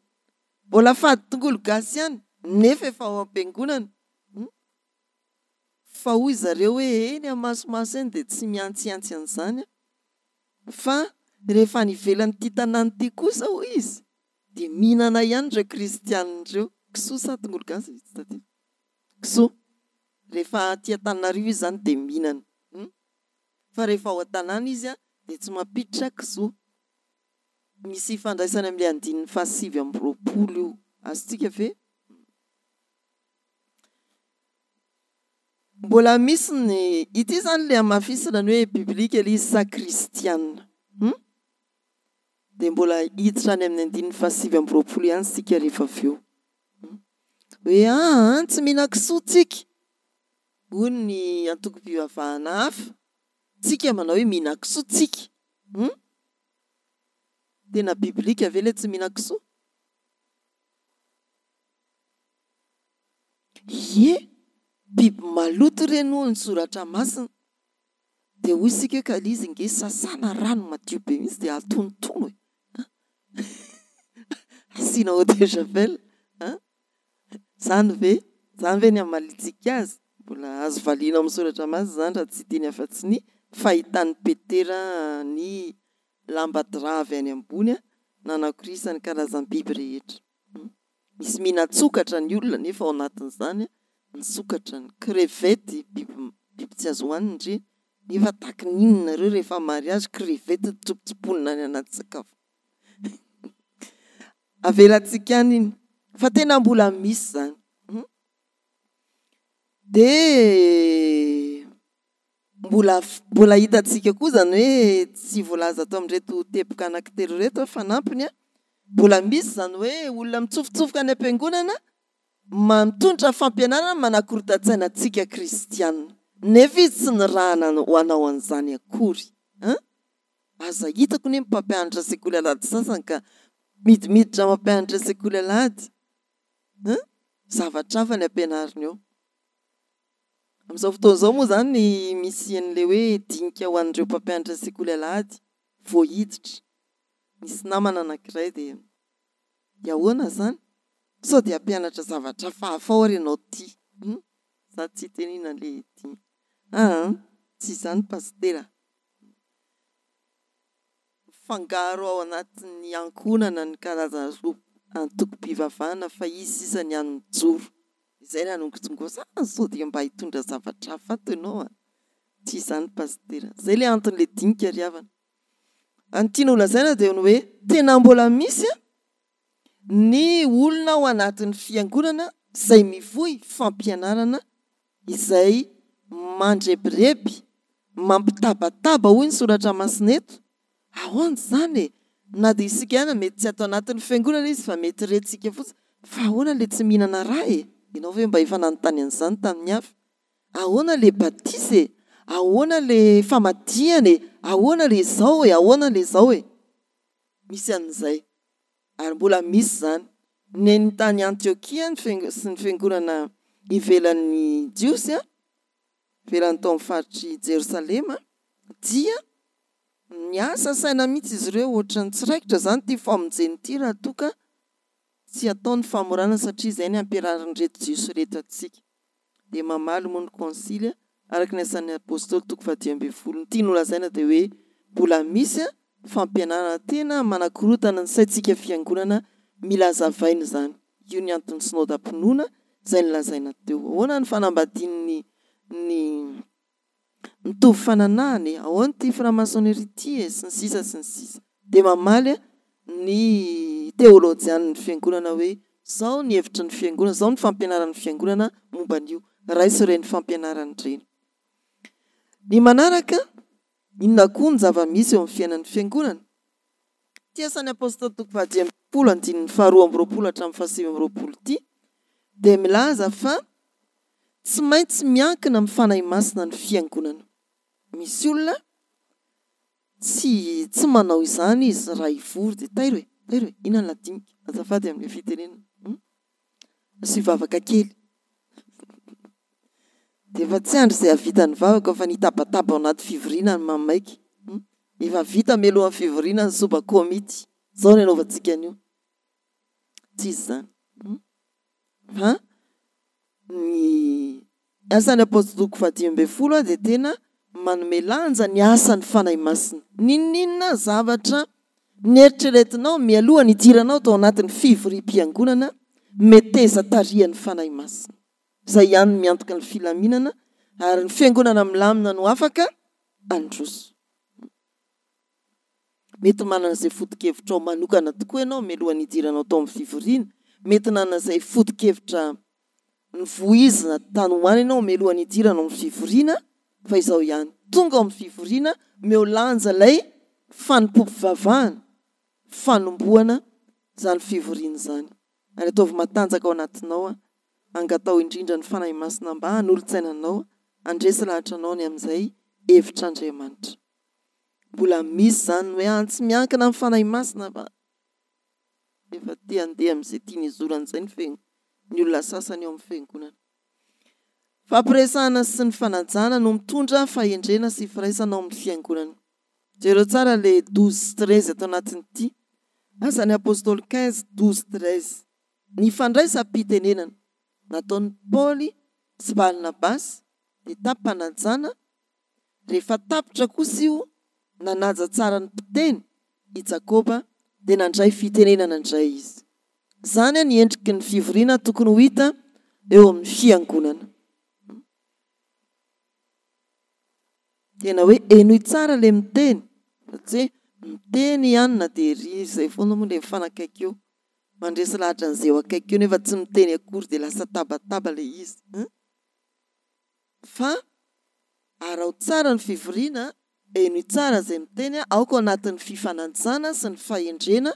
mbola fady tongolo gasy ihany, nefa efa ao am-piangonana. Fa hoy zareo hoe eny amasomaso eny dia tsy miantsiantsy an'izany, fa rehefa nivelany ity tanàna ity kosa hoy izy dia mihinana ihany ireo kristianina ireo. Kisoa sa tongolo gasy kisoa. Rehefa aty Antananarivo izy zany dia mihinana, fa rehefa ao an-tanàna izy dia tsy mampiditra kisoa. Misy fandraisana amin'ilay andininy 720 io, azontsika ve? Mbola misy ny ity zany le amafisana ny hoe biblika ilay izy sa kristianina, dia mbola hiditra any amin'ny andininy 720 ihany sika rehefa avy eo hoe tsy mihina kisoa tsika. Hoy ny antoko-pivavahana hafa, tsika manao hoe mihina kisoa tsika. Tena biblika ve ilay tsy mihina kisoa? Ie, biby maloto ireny hoy ny soratra masina. Dia hoy isika ka izy nge sasana rano madio be mihitsy dia atontono asiana eau de javel. Zany ve ny amalitsika azy? Mbola azo valiana amin'ny soratra masina zany raha tsy teny afa-tsy ny fahitan'ny Petera ny lamba-diravy any ambony nanakorisan'ny karazam-biby rehetra. Misy mihinan-tsokatra ny olona nefa ao anatin'izany ny sokatra, ny crevette, biby tsy azo hohanina ireny, nefa tahaka ny inona ireo rehefa mariazy crevette tsopotsopona any anaty sakafo. Avelantsika any iny fa tena mbola misy zany. Dia mbola hitantsika koa zany hoe tsy voalaza atao amin'reto teboka anankitelo reto fanampiny, mbola misy zany hoe olona mitsofotsofoka any am-piangonana mitondra fampianarana manakorotan-tsaina antsika kristianina, nefa izy tsy nirahana ho anao an'izany akory. Aza hitako ny mpampianatra sekoly alady sasany ka midimiditra mampianatra sekoly alady, zavatra hafa ny ampianarina eo. Amin'izao fotoana izao moa zany misy an'ilay hoe dinika ho an'ireo mpampianatra sekoly alady voahiditra. Misy namana anankiray dia ahoana zany? Sao dia hampianatra zavatra hafa ao ary ianao ty. Za tsy tenina ilay dinika. Tsy izany pastera. Fangaro ao anatin'ny ankonana ny karazana antoko-pivavahana fa izy sisa ny an'ny joro. Izay ny anongotsongosa sao dia mba hitondra zavatra hafa ato ianao. Tsy izany pastera. Zay ilay anton'ilay dinika ry havana. Antiana olazaina dia ny hoe tena mbola misy ny olona ao anatin'ny fiangonana izay mivohy fampianarana izay mandrebireby, mampitabataba hoy ny soratra masina eto. Ahoana izany na dia isika ihany mety tsy atao anatin'ny fiangonana izy fa mety retintsika fotsiny. Fa ahoana ilay tsy mihinana raha ianao ve mba efa nanontany an'izany tamin'ny hafa? Ahoana ilay batise? Ahoana ilay famadihana? Ahoana ilay izao ahoana ilay izao misy an'izay. Ary mbola misy zany ny tany Antiokia sy ny fiangonana ivelan'ny Jiosy, ivelan'ny tao amin'ny faritry Jerosalema dia niasa saina mihitsy izy ireo ohatran'ny tsiraikitra zany ty famonjeny ity raha toka tsy ataony famorana satria izay ny ampiararin'ny reto Jiosy reto atsika. Dia mamaly moa ny konsily araka ny asan'ny apôstôly toko 10 ny tiany olazaina dia hoe mbola misy fampianarana tena manakorotana ny saintsika fiangonana mila hazavaina zany. Io ny antony synodam-pinoana izay nilazaina teo. Ahoana ny fanambadian'ny mitovy fananahany, ahoana ty franc-maçonnerie ity sy ny sisa sy ny sisa. Dia mamaly ny teolojian'ny fiangonana hoe zao ny hevitry ny fiangonana, zao ny fampianaran'ny fiangonana momba an'io. Raisy ireny fampianarana ireny. Ny manaraka inona koa ny zava-misy eo amin'ny fiainan'ny fiangonana? Ty asan'ny apôstôly toko 10 andininy 2 hatramin'ny 7 ity dia milaza fa tsy maintsy miankina amin'ny fanahy masina ny fiangonana. Misy olona tsy manao izany izy raha ivory dia tairy hoe inona ny ladinika azafady amin'ny fitenenana sy vavaka kely dia efa tsy andry izay havitany vavaka fa nitabataba ao anaty fivoriana ny mamaiky. efa vita melohan'ny fivoriana ny soba komity zao ny anaovantsika an'io tsisy zany fa ny asan'ny apôstolo 10 dia tena manome lanja ny asan'ny fanahy masina ninninna zavatra nieritreretinao mialohany idiranao tao anatin'ny fivorim-piangonana meteza tarihan'ny fanahy masina izay ihany miantoka ny filaminana ary ny fiangonana milamina no afaka androso mety manana izay foto-kevitra ao manokana tokoa ianao mialohany idiranao tao amin'ny fivoriana mety nanana izay foto-kevitra ny voizina tany hoany ianao mialohany idiranao amin'ny fivoriana fa izao ihany tonga ao amin'ny fivoriana meolanja ilay fanompom-pivavahana fanomboana zany fivoriana zany ary ataovy matanjaka ao anatinao angatao indrindra ny fanahy masina mba hanolo-tsainanao andresy lahatra anao ny amin'izay hevitr'Andriamanitra mbola misy zany hoe antsy miankina amin'ny fanahy masina fa efa te handeha amin'izay tiany izoran'izay ny olona sasany ao amin'ny fiangonana fampiresahana sy ny fanajana no mitondra fahendrena sy firaisana ao amin'ny fiangonana jereo tsara le 12-13 atao anatin'ity asan'ny apôstôly 15-12-13 ny fandraisam-pitenenana nataon'ny Paoly sy Barnabasy dia tampanajana rehefa tapitra kosa io nanaja tsara ny mpiteny i Jakoba dia nandray fitenenana indray izy zany ny endriky ny fivoriana tokony ho hita eo amin'ny fiangonana tena hoe enoy tsara le miteny satria miteny ihany na dia ry izay foana moa le mifanakaiky eo mandresy lahatra an'izay eo akaiky eo nefa tsy miteny akory dia lasa tabataba le izy fa arao tsara ny fivoriana enoy tsara izay miteny aoka ao anatin'ny fifanajana sy ny fahendrena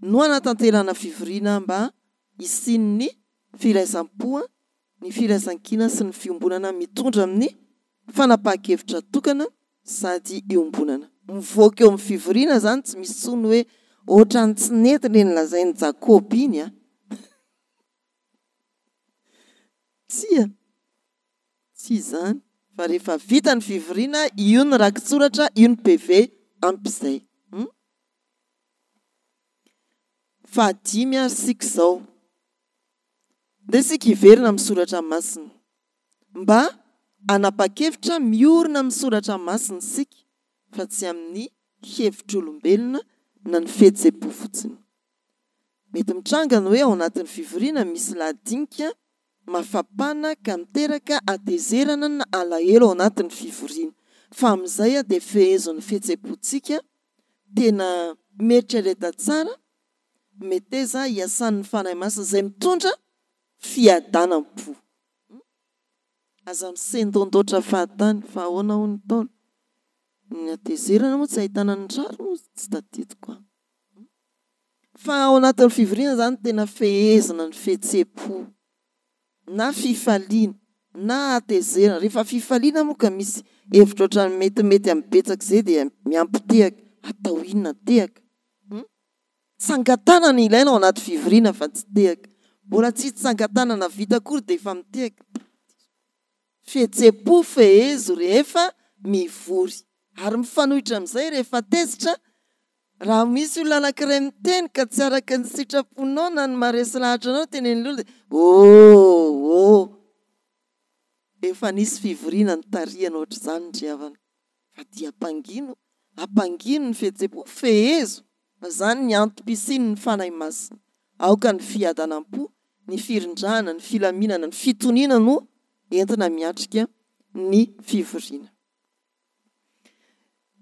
no anatanterana fivoriana mba isin'ny firaisampoa ny firaisan-kina sy ny fiombonana mitondra amin'ny fanapahan-kevitra tokana sady iombonana mivoaka eo amin'ny fivoriana zany tsy misy tsony hoe ohatrany tsy nety le nylazain'ny Jakoby iny tsy zany fa rehefa vita ny fivoriana io ny rakitsoratra io ny PV ampizay fa 5 ary sika izao dia sika hiverina amin'ny soratra masina mba anapa-kevitra miorina amin'ny soratra masina sika fa tsy amin'ny hevitr'olombelona na ny fihetsem-po fotsiny mety mitrangana hoe ao anatin'ny fivoriana misy ladinika mafapana ka miteraka atezerana na alahelo ao anatin'ny fivoriana fa amin'izay dia fehezon'ny fihetsem-pontsika tena mieritreretra tsara meteza hiasan'ny fanahy masina izay mitondra fiadanam-po aza misendondoatra fahatany fa ahoana ho ny taona ny atezerana moa tsy ahitana ny rary moa tsy tadidiko fa ao anatin'ny fivoriana zany tena fehezana ny fihetsem-po na fifaliana na atezerana rehefa fifaliana moa ka misy hevitra ohatrany metimety amin'ny betsaka izay dia miampitehaka atao inona tehaka tsangatanana ilaina ao anaty fivoriana fa tsy tehaka mbola tsy tsangatanana vita akory dia efa mitehaka fihetsem-po fehezo rehefa mivory ary mifanohitra amin'izay rehefa tezitra raha misy olona anankiray miteny ka tsy araka ny sitraponao na ny maharesy lahatra anao tenen'olona efa nisy fivoriana ny tarihana ohatra izany ny riavana fa dia ampangino ny fihetsem-po fehezo fa zany ny antom-pisiny ny fanahy masina aoka ny fiadanam-po ny firindrana ny filaminana ny fitoniana no entina miatrika ny fivoriana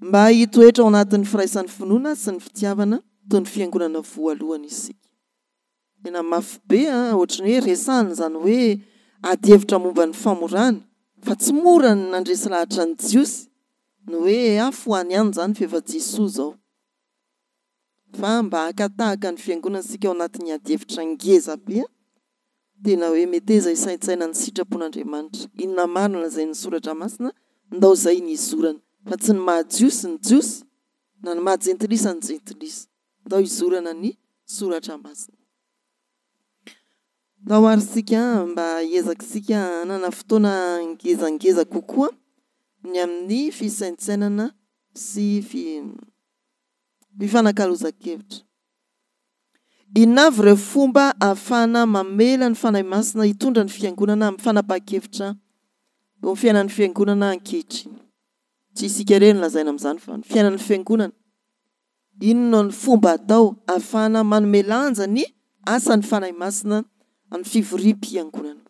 mba hitoetra ao anatin'ny firaisan'ny finoana sy ny fitiavana toy ny fiangonana voalohany isika tena mafy be ohatrany hoe resahana zany hoe ady hevitra momba ny famorana fa tsy mora ny nandresy lahatra ny jiosy no hoe afoany ihany zany fa efa Jesosy zao fa mba hakatahaka ny fiangonana sika ao anatin'ny ady hevitra ngeza be tena hoe meteza isaintsaina ny sitrapon'Andriamanitra inona marina izay ny soratra masina ndao izay ny izorana fa tsy ny mahajiosy ny jiosy na ny mahajentilisa ny jentilisa ndao izorana ny soratra masina ndao arysika mba hiezakisika nana fotoana ngezangeza kokoa ny amin'ny fisaintsainana sy mifanakalozan-kevitra. Inona avy ireo fomba ahafahana mamela ny fanahy masina hitondra ny fiangonana amin'ny fanapahan-kevitra eo amin'ny fiainan'ny fiangonana ankehitriny? Tsy isika ireny lazaina amin'izany fa ny fiainan'ny fiangonana. Inona ny fomba atao ahafahana manome lanja ny asan'ny fanahy masina amin'ny fivoriam-piangonana?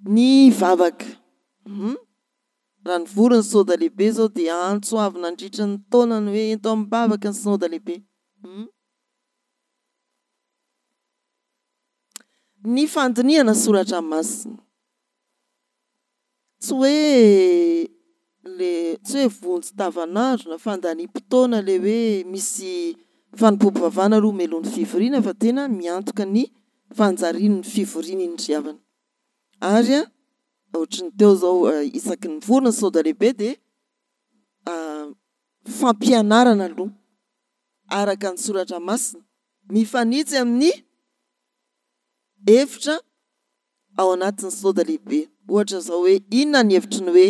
Ny vavaka. Raha ny vorony sôda lehibe zao dia antso avy nandritra ny taonany hoe ento amin'ny bavaka ny sôda lehibe. Ny fandiniana soratra masina. Tsy hoe vonjy tavanandro na fandanim-potoana le hoe misy fanompoam-pivavahana roa melon'ny fivoriana fa tena miantoka ny fanjarian'ny fivoriana indriavana. Ary ohatrany teo zao isaky ny vorona sôda lehibe dia fampianarana aloha araka ny soratra masina mifanitsy amin'ny hevitra ao anatin'ny sôda lehibe. Ohatra zao hoe inona ny hevitry ny hoe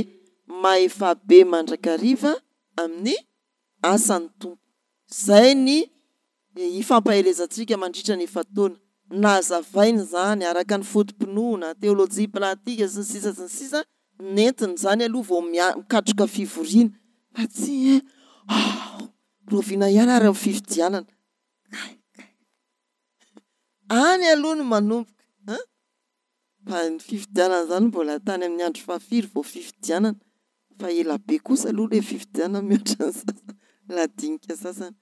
maefabe mandrakariva amin'ny asan'ny tompo. Zay ny ifampahelezantsika mandritra ny efa-taona. Nazavaina zany araka ny fotom-pinoana teolojia pratika sy ny sisa nentina zany aloha vao mikatroka fivoriana fa tsy roviana ihany ary amin'ny fifidianana any aloha no manomboka. Fa ny fifidianana zany mbola tany amin'ny andro fahafiry vao fifidianana fa ela be kosa aloha le fifidianana mihoatra ny sasany ladinika sasany.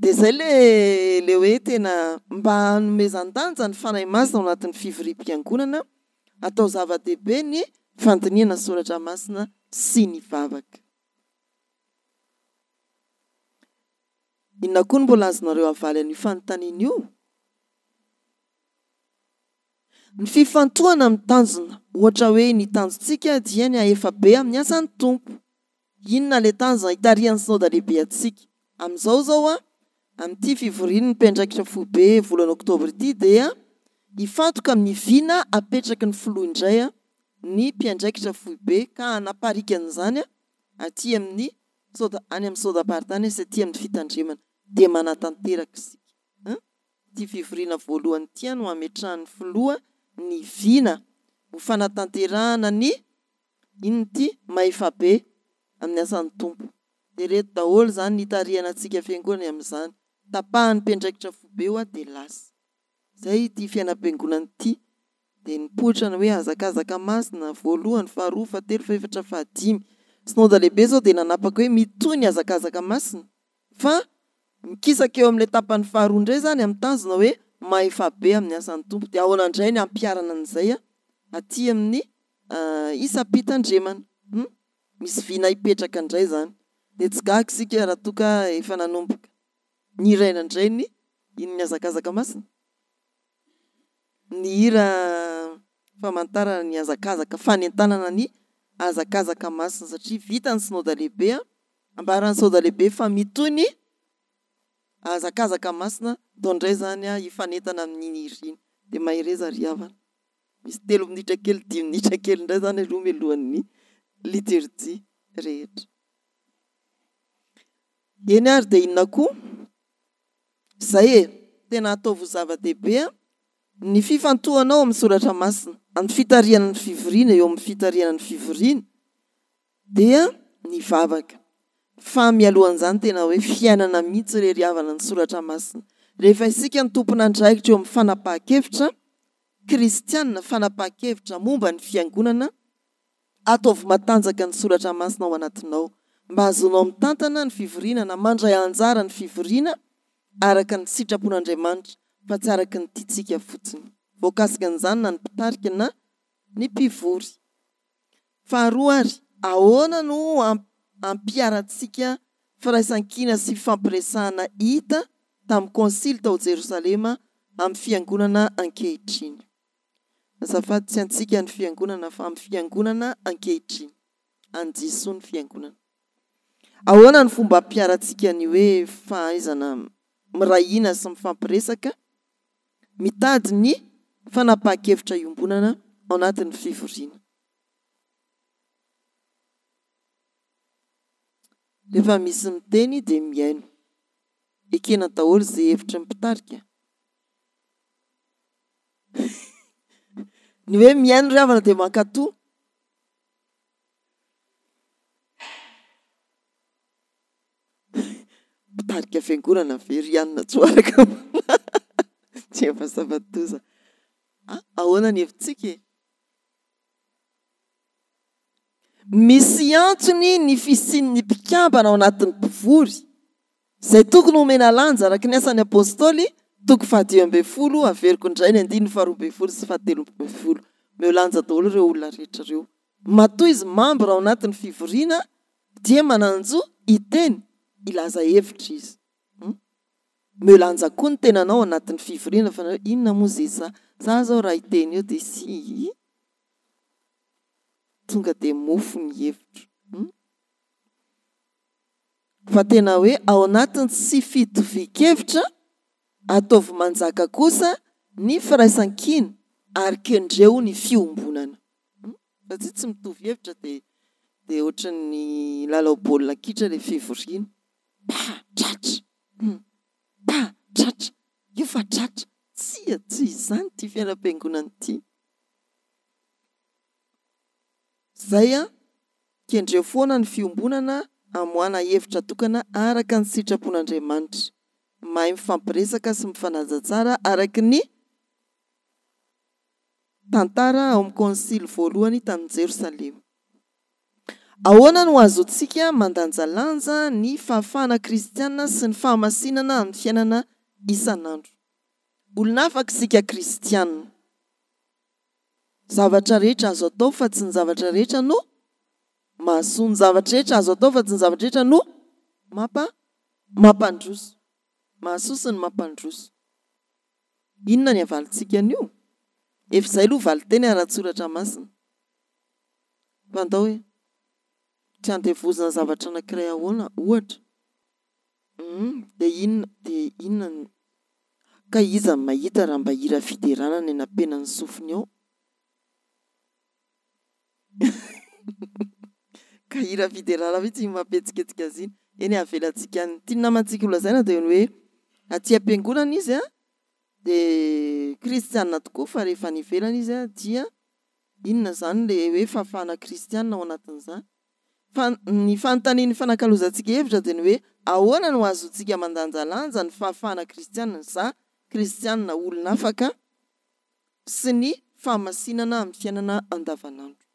Dia zay le hoe tena mba hanomezan-danja ny fanahy masina ao anatin'ny fivoriam-piangonana, atao zava-dehibe ny fandiniana soratra masina sy ny vavaka. Inona koa no mbola azonareo avaly an'io fanontaniana io? Ny fifantohana amin'ny tanjona. Ohatra hoe ny tanjontsika dia ny ahefabe amin'ny asan'ny tompo. Inona le tanjona hitarihan'ny sôda lehibe atsika? Amin'izao zao amin'ity fivoriana ny mpiandraikitra foibe volana oktobra ity dia hifantoka amin'ny viana apetraky ny filoha indray ny mpiandraikitra foibe ka hanaparika an'izany aty amin'ny any amin'ny sôda-paritany sy aty amin'ny fitandremana dia manatanteraka isika. Ity fivoriana voalohany ity no ametrahan'ny filoha ny viana ho fanatanterahana ny inty maefabe amin'ny asan'ny tompo. Dia reto daholo zany nitarihana antsika fiangonana amin'izany. Tapahan'ny mpiandraikitra foibe dia lasa. Zay ity fiainam-piangonana ity dia nipoitra ny hoe hazakazaka masina voalohany, faharoa, fahatelo, faefatra, fahadimy. Synodà lehibe zao dia nanapaka hoe mitohy ny hazakazaka masina fa mikisaka eo amin'ilay tapany faharoa indray zany amin'ny tanjona hoe maefabe amin'ny asan'ny tompo. Dia ahoana indray ny ampiarana an'izay aty amin'ny isam-pitandremana. Misy viana hipetraka indray zany. Dia tsy gaga isika raha toka efa nanomboka ny iraina indray ny hazakazaka masina. Ny hira famantarana ny hazakazaka fanentanana ny hazakazaka masina satria vita ny synodà lehibe ambaran'ny sôda lehibe fa mitohy ny hazakazaka masina dao indray zany hifanentana amin'ny iriny. Dia mahireza ry havana. Misy 3 minitra kely 10 minitra kely indray zany aloha mialohan'ny liturjia rehetra. Eny ary dia inona koa? Zay tena ataovy zava-dehibe ny fifantohanao amin'ny soratra masina amin'ny fitariana ny fivoriana eo amin'ny fitariana ny fivoriana dia ny vavaka. Fa mialohan'izany tena hoe fiainana mihitsy irery havana ny soratra masina. Rehefa isika ny tompona andraikitra eo amin'ny fanapahan-kevitra kristianina, fanapahan-kevitra momba ny fiangonana, ataovy matanjaka ny soratra masina ao anatinao mba azonao mitantana ny fivoriana na mandray anjara ny fivoriana araka ny sitrapon'Andriamanitra fa tsy araka ny tiantsika fotsiny. Voakasika an'izany na ny mpitarika na ny mpivory. Faharoa ary, ahoana no ampiarantsika firaisan-kina sy fampiresahana hita tamin'ny konsily tao Jerosalema amin'ny fiangonana ankehitriny? Azafady tsy antsika ny fiangonana fa amin'ny fiangonana ankehitriny. Anjiso ny fiangonana. Ahoana ny fomba ampiarantsika ny hoe fahaizana mirahina sy mifampiresaka mitady ny fanapahan-kevitra iombonana ao anatin'ny fivoriana. Rehefa misy miteny dia miaino. Ekena daholo izay hevitra mipitarika. Ny hoe miaino ry havana dia mankatoa. Mpitarika fiangonana very anina tsoaraka. Tsy efa sabatoza. Ahoana ny hevitsika? Misy antsony ny fisian'ny mpikambana ao anatin'ny mpivory. Izay tokony homena lanja araka ny asan'ny apôstôly, toko 10 averiko indray ny 9 sy 13. Meo lanja daholo ireo olona rehetra ireo. Matoa izy mambra ao anatin'ny fivoriana dia mananjo iteny ilaza hevitra izy. Meo lanja koa ny tenanao ao anatin'ny fivoriana fa inona moa izay za zao raha iteny eo dia sy tonga dia mofo ny hevitra. Fa tena hoe ao anatiny tsy fitovian-kevitra ataovy manjaka kosa ny firaisan-kina ary kendreo ny fiombonana. Satria tsy mitovy hevitra dia ohatra ny lalao baolina kitra ilay fivoriana. Tratra io fa tratra tsy izany ty fiainam-piangonana ty. Zay kendreo foana ny fiombonana amoana hevitra tokana araka ny sitrapon'Andriamanitra. Mahay mifampiresaka sy mifanaja tsara araka ny tantara ao amin'ny konsily voalohany tany Jerosalema. Ahoana no azontsika mandanjalanja ny fahafahana kristianina sy ny fahamasinana amin'ny fiainana isan'andro. Olona afaka isika kristianina. Zavatra rehetra azo atao fa tsy ny zavatra rehetra no mahasoa. Ny zavatra rehetra azo atao fa tsy ny zavatra rehetra no mampandroso. Mahasoa sy ny mampandroso. Inona ny avalintsika an'io? Efa izay aloha valiteny ara-tsoratra masina. Fandao hoe tsy andevozina zavatra anankiray ahoana ohatra. Dia inona ka iza ny mahita raha mba hira fiderana ny anampenan'ny sofiny ao? Ka hira fiderana mihitsy mampetsiketsika azy iny. Eny avelantsika ny tia namantsika olazaina dia hoe aty am-piangonana izy dia kristianina tokoa fa rehefa nivelana izy dia inona zany le hoe fahafahana kristianina ao anatin'izany. Fa ny fanontanian'ny fanakalozantsika hevitra dia ny hoe ahoana no azontsika mandanjalanja ny fahafahana kristianina za kristianina olona afaka sy ny fahamasinana amin'ny fiainana andavanandro.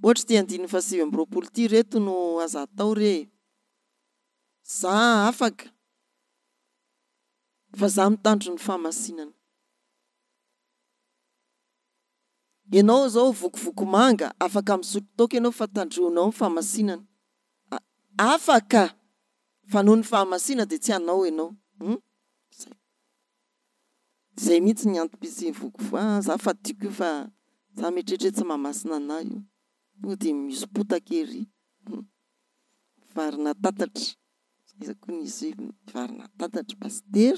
Ohatra ty 9:7 ty reto no aza atao re. Za afaka fa za mitandro ny fahamasinana. Ianao zao vokovoko manga afaka misotro toaka ianao fa tandronao ny fahamasinana. Afaka fa noho ny fahamasinana dia tsy anao ianao. Zay mihitsy ny antom-pisian'ny vokovoko. Za fa tiako io fa za mieritreritra tsy mahamasina anahy io. Dia misy potaka ery. Varina tatatra. Izako ny izy varina tatatra pastera.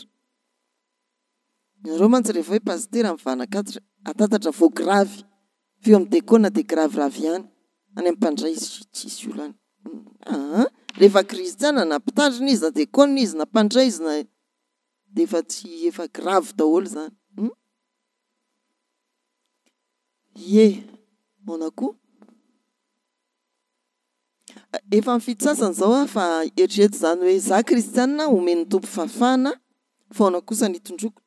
Nareo mantsy rehefa hoe pastera mivana tatatra vao gravy. Feo amin'ny dekona dia gravy ihany. Any amin'ny mpandray tsisy olana. Rehefa kristiana na mpitandrina izy na dekona izy na mpandray izy na dia efa tsy efa gravy daholo zany. Ona koa. Efa mifidy sasany zao fa eritrereto zany hoe za kristianina omeny tompo fahafahana faona kosa nitondroko.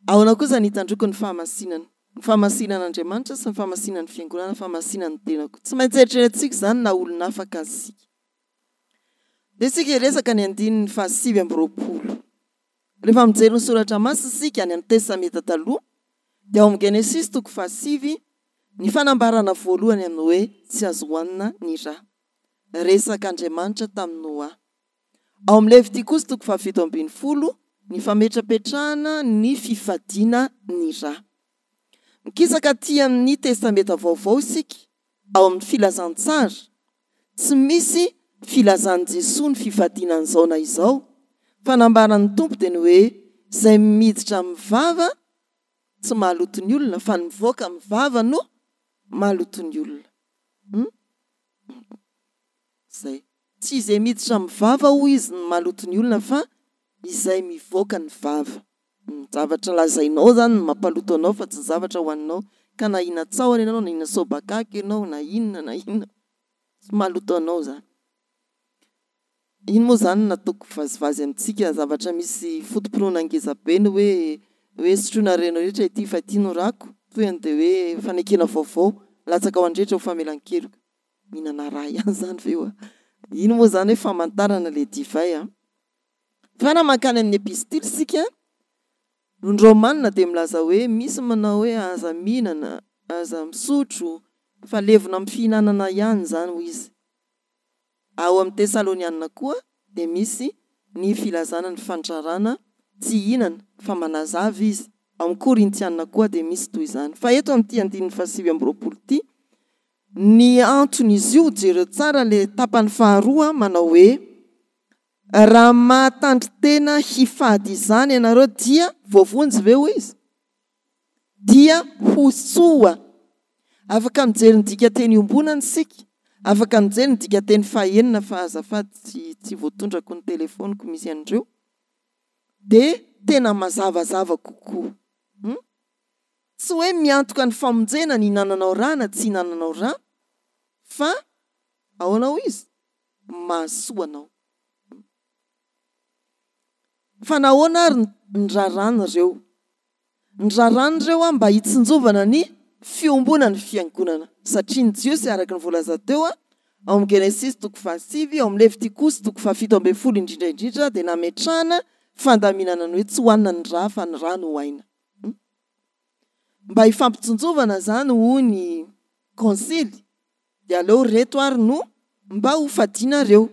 Ahoana kosa nitandroko ny fahamasinana. Ny fahamasinan'Andriamanitra sy ny fahamasinan'ny fiangonana, fahamasinan'ny tenako. Tsy maintsy eritreretintsika zany na olona afaka azika. Dia isika resaka ny 9:7. Rehefa mijery ny soratra masina isika ny Testamenta taloha dia ao amin'ny Genesis 7 ny fanambarana voalohany amin'ny hoe tsy azo hohanina ny rà. Resaka Andriamanitra tamin'ny Noa. Ao amin'ny Levitikos 7:20 ny fametrapetrahana ny fifadiana ny rà. Mikisaka aty amin'ny Testamenta vaovao isika ao amin'ny filazantsara tsy misy filazan'i Jesosy ny fifadianan'izao na izao fanambarany tompo dia ny hoe zay miditra mivava tsy mahaloto ny olona fa nivoaka mivava no mahaloto ny olona. Zay tsy izay miditra mivava ho izy ny mahaloto ny olona fa izay mivoaka ny vava. Zavatra lazainao zany ny mampaloto anao fa tsy zavatra ho aninao ka na ina tsaoana ianao na ina sobakaky ianao na inona tsy mahaloto anao zany. Ino moa zany nataoko vazivazy amintsika zavatra misy fotom-pinoana ngeza be ny hoe sotroina reno rehetra ity fa ity no rako toy dia hoe fanekena vaovao latsaka ao andrehetra ho famelan-keloka mihinana raha ihany zany ve eo. Ino moa zany hoe famantarana le divay fa na mankany amin'ny epistily sika Romanina dia milaza hoe misy manao hoe aza mihinana aza misotro fa levona amin'ny fihinanana ihany zany hoy izy. Ao amin'ny Tesalonianina koa dia misy ny filazana ny fandrarana tsy hinana fa manazava izy. Ao amin'ny Korintianina koa dia misy toy izany. Fa eto amin'ity 9:20 ity ny antony izy io jereo tsara le tapany faharoa manao hoe raha mahatandry tena hifady izany ianareo dia voavonjy ve hoy izy dia hosoa. Afaka mijery ny dika teny iombonana sika. Afaka mijery ny dika teny fahaenina fa azafady tsy voatondrako ny telefoniko misy andreo dia tena mazavazava kokoa. Tsy hoe miantoka ny famonjena ny hinananao raha na tsy hinananao raha fa ahoana izy mahasoanao. Fa nahoana ary ndrarany ireo mba hitsinjovana ny fiombonany fiangonana satria ny Jiosy araka ny voalaza teo ao amin'ny Genesis 7 ao amin'ny Levitikosy 7 indrindra dia nametrahana fandaminana ny hoe tsy hohanina ny raha fa ny raha no hohaina. Mba hifampitsinjovana zany hoy ny konsily dia aleo reto ary no mba ho fadianareo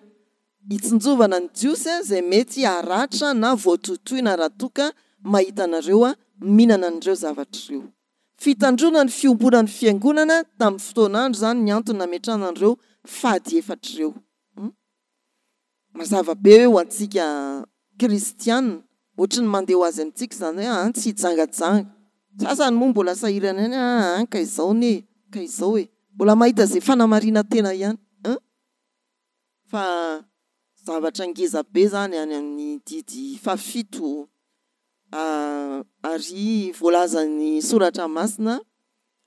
hitsinjovana ny Jiosy zay mety haratra na voatotoina raha toka mahita anareo mihinana an'ireo zavatra ireo. Fitandrona ny fiombonany fiangonana tamin'ny fotoanandro zany ny antony nametrahana an'ireo fady efatra ireo. Mazava be hoe ho antsika kristianina ohatry ny mandeha ho azy amintsika zany hoe tsy hijangajanga. Sasany moa mbola sahirana ihany ka izao mbola mahita zay fanamarina tena ihany. Fa zavatra ngeza be zany any amin'ny didy 7 ary voalazan'ny soratra masina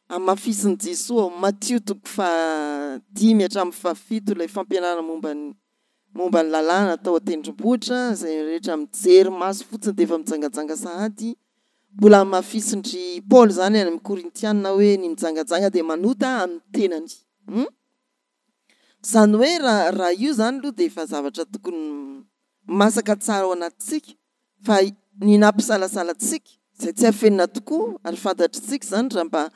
amafisiny Jesosy Matthieu 5:7 ilay fampianarana momba ny lalàna atao an-tendrombohitra zay rehetra mijery maso fotsiny dia efa mijangajanga sahady. Mbola amafisindry Paul zany any amin'ny Korintianina hoe ny mijangajanga dia manota amin'ny tenany. Zany hoe raha io zany aloha dia efa zavatra tokony masaka tsara ao anatintsika fa ny nampisalasalatsika zay tsy hafenina tokoa ary fantatritsika zany raha mba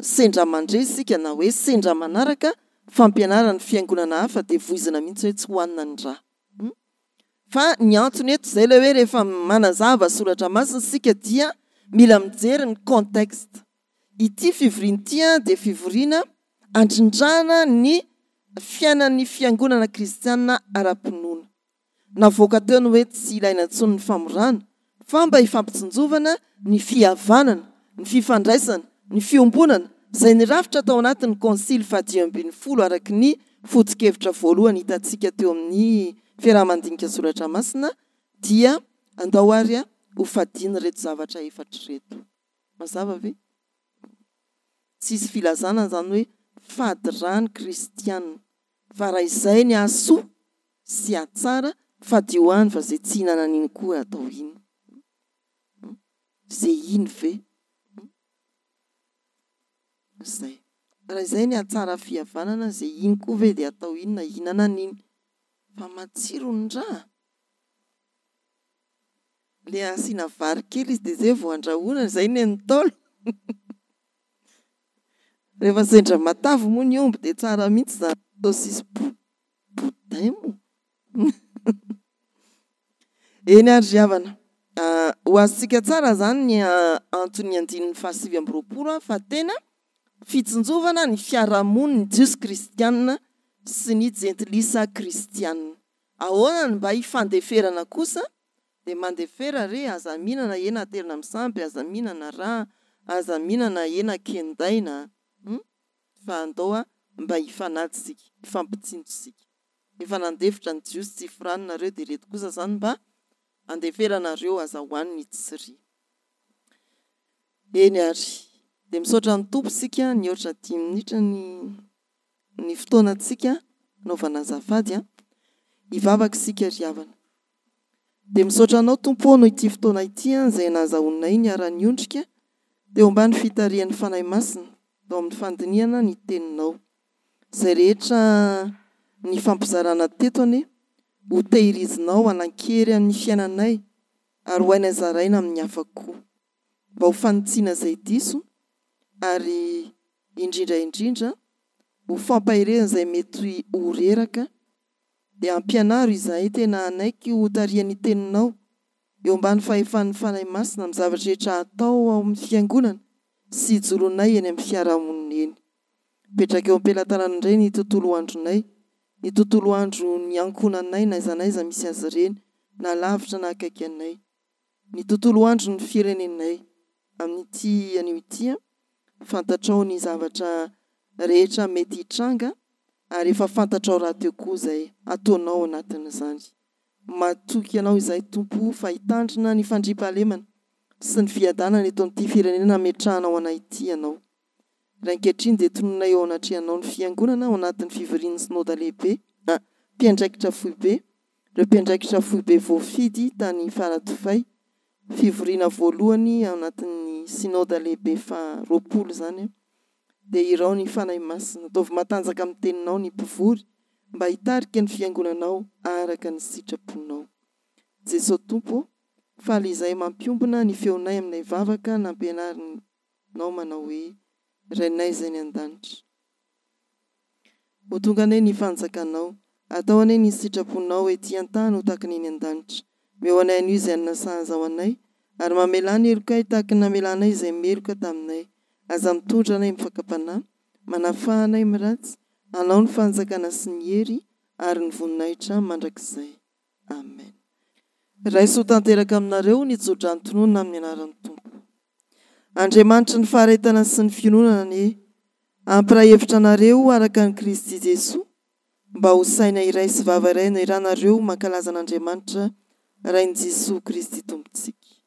sendra mandre sika na hoe sendra manaraka fampianarana ny fiangonana hafa dia voizina mihitsy hoe tsy hohanina ny raha. Fa ny antony eto zay le hoe rehefa manazava soratra masina sika dia mila mijery ny contexte. Ity fivoriana ity dia fivoriana andrindrana ny fiainan'ny fiangonana kristianina ara-pinoana. Navoaka teo ny hoe tsy ilaina intsony ny famorana fa mba hifampitsinjovana ny fihavanana, ny fifandraisana, ny fiombonana zay nirafitra tao anatin'ny konsily 10 araky ny foto-kevitra voalohany hitantsika teo amin'ny fiarahamandinika soratra masina dia andao ary ho fadiana reto zavatra efatra reto. Mazava ve? Tsisy filazana zany hoe fady rany kristianina fa raha izay ny ahasoa sy ahatsara fady hoany fa zay tsy hinana an'iny koa atao iny. Zay iny ve? Zay. Raha izay ny ahatsara fihavanana zay iny koa ve dia atao iny na hinana an'iny fa matsiro ny raha. Le asiana vary kely izy dia zay vao andrahoana zay ny an'taolo. Rehefa sendra matavy moa ny omby dia tsara mihitsy zany saosisy boudin moa. Eny ary havana ho azitsika tsara zany ny antony 9:20 fa tena fitsinjovana ny fiarahamoniny jiosy kristianina sy ny jentilisa kristianina. Ahoana ny mba hifandeferana kosa dia mandeha fera re aza mihinana hena aterina amin'ny sampy, aza mihinana rà, aza mihinana hena kendaina fa andao mba hifanatsika, hifampitsinjosika. Efa nandefitra ny jiosy tsy firanonareo dia reto kosa zany mba andeferanareo aza hoaniny tsiry. Eny ary dia misaotra ny tompo sika ny ohatra 10 minitra ny fotoanantsika naovana azafady hivavaka sika ry havana. Dia misaotra anao tompo noho ity fotoana ity izay nahazahoanay niara-ny ondrika teo ambany fitarihan'ny fanahy masina tao amin'ny fandiniana ny teninao. Izay rehetra ny fampizarana teto anie ho tehirizinao hanan-kery amin'ny fiainanay ary ho hainy zaraina amin'ny hafa koa mba ho fanitsiana izay diso ary indrindra indrindra ho fampahirena izay mety ho reraka dia ampianaro izahay tena anaiky ho tarihan'ny teninao eo ambany fahefan'ny fanahy masina amin'ny zavatra rehetra atao ao amin'ny fiangonana sy ijoroanay eny amin'ny fiarahamonina eny. Petraka eo am-pelantanana indray ny tontolo andronay, ny tontolo andro ny ankonanay naiza naiza misy azy ireny na lavitra na akaiky anay, ny tontolo andro ny firenenay amin'ity anio ity fantatrao ny zavatra rehetra mety hitranga ary efa fantatrao raha teo koa izay ataonao anatin'izany. Matoky ianao izay tompo fa hitandrina ny fandriampahalemana sy ny fiadanana eto amin'ity firenena ametrahanao anay ity ianao. Raha ankehitriny dia tononay ao anatrehanao ny fiangonana ao anatin'ny fivorian'ny synôda lehibe mpiandraikitra foibe, ireo mpiandraikitra foibe voafidy tany Faradofay, fivoriana voalohany ao anatin'ny synôda lehibe fa 20 zany dia irao ny fanahy masina ataovy matanjaka amin'ny teninao ny mpivory mba hitarika ny fiangonanao araka ny sitraponao. Jesosy tompo, faly izay mampiombona ny feonay aminay vavaka nampianarinao manao hoe Rainay izay ny an-danitra. Ho tonga anay ny fanjakanao, atao anay ny sitraponao ety an-tany ho tahaka ny an-danitra. Meo anay anio izay nasahaza ao anay ary mamelany elokay tahaka ny namelanay izay meloka taminay. Aza mitondra anay mifakapanahy, manafahanay miratsy, anao ny fanjakana sy ny hery ary ny voninahitra mandrakizay. Amen. Raiso tanteraka aminareo ny tsodrano-tononona amin'ny anaran'ny Tompo. Andriamanitra ny faharetana sy ny finoana ny ampirahevitra anareo araka ny Kristy Jesosy mba ho saina iray sy vava iray no iranareo mankalaza an'Andriamanitra rain'i Jesosy Kristy Tompontsika.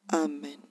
Amen.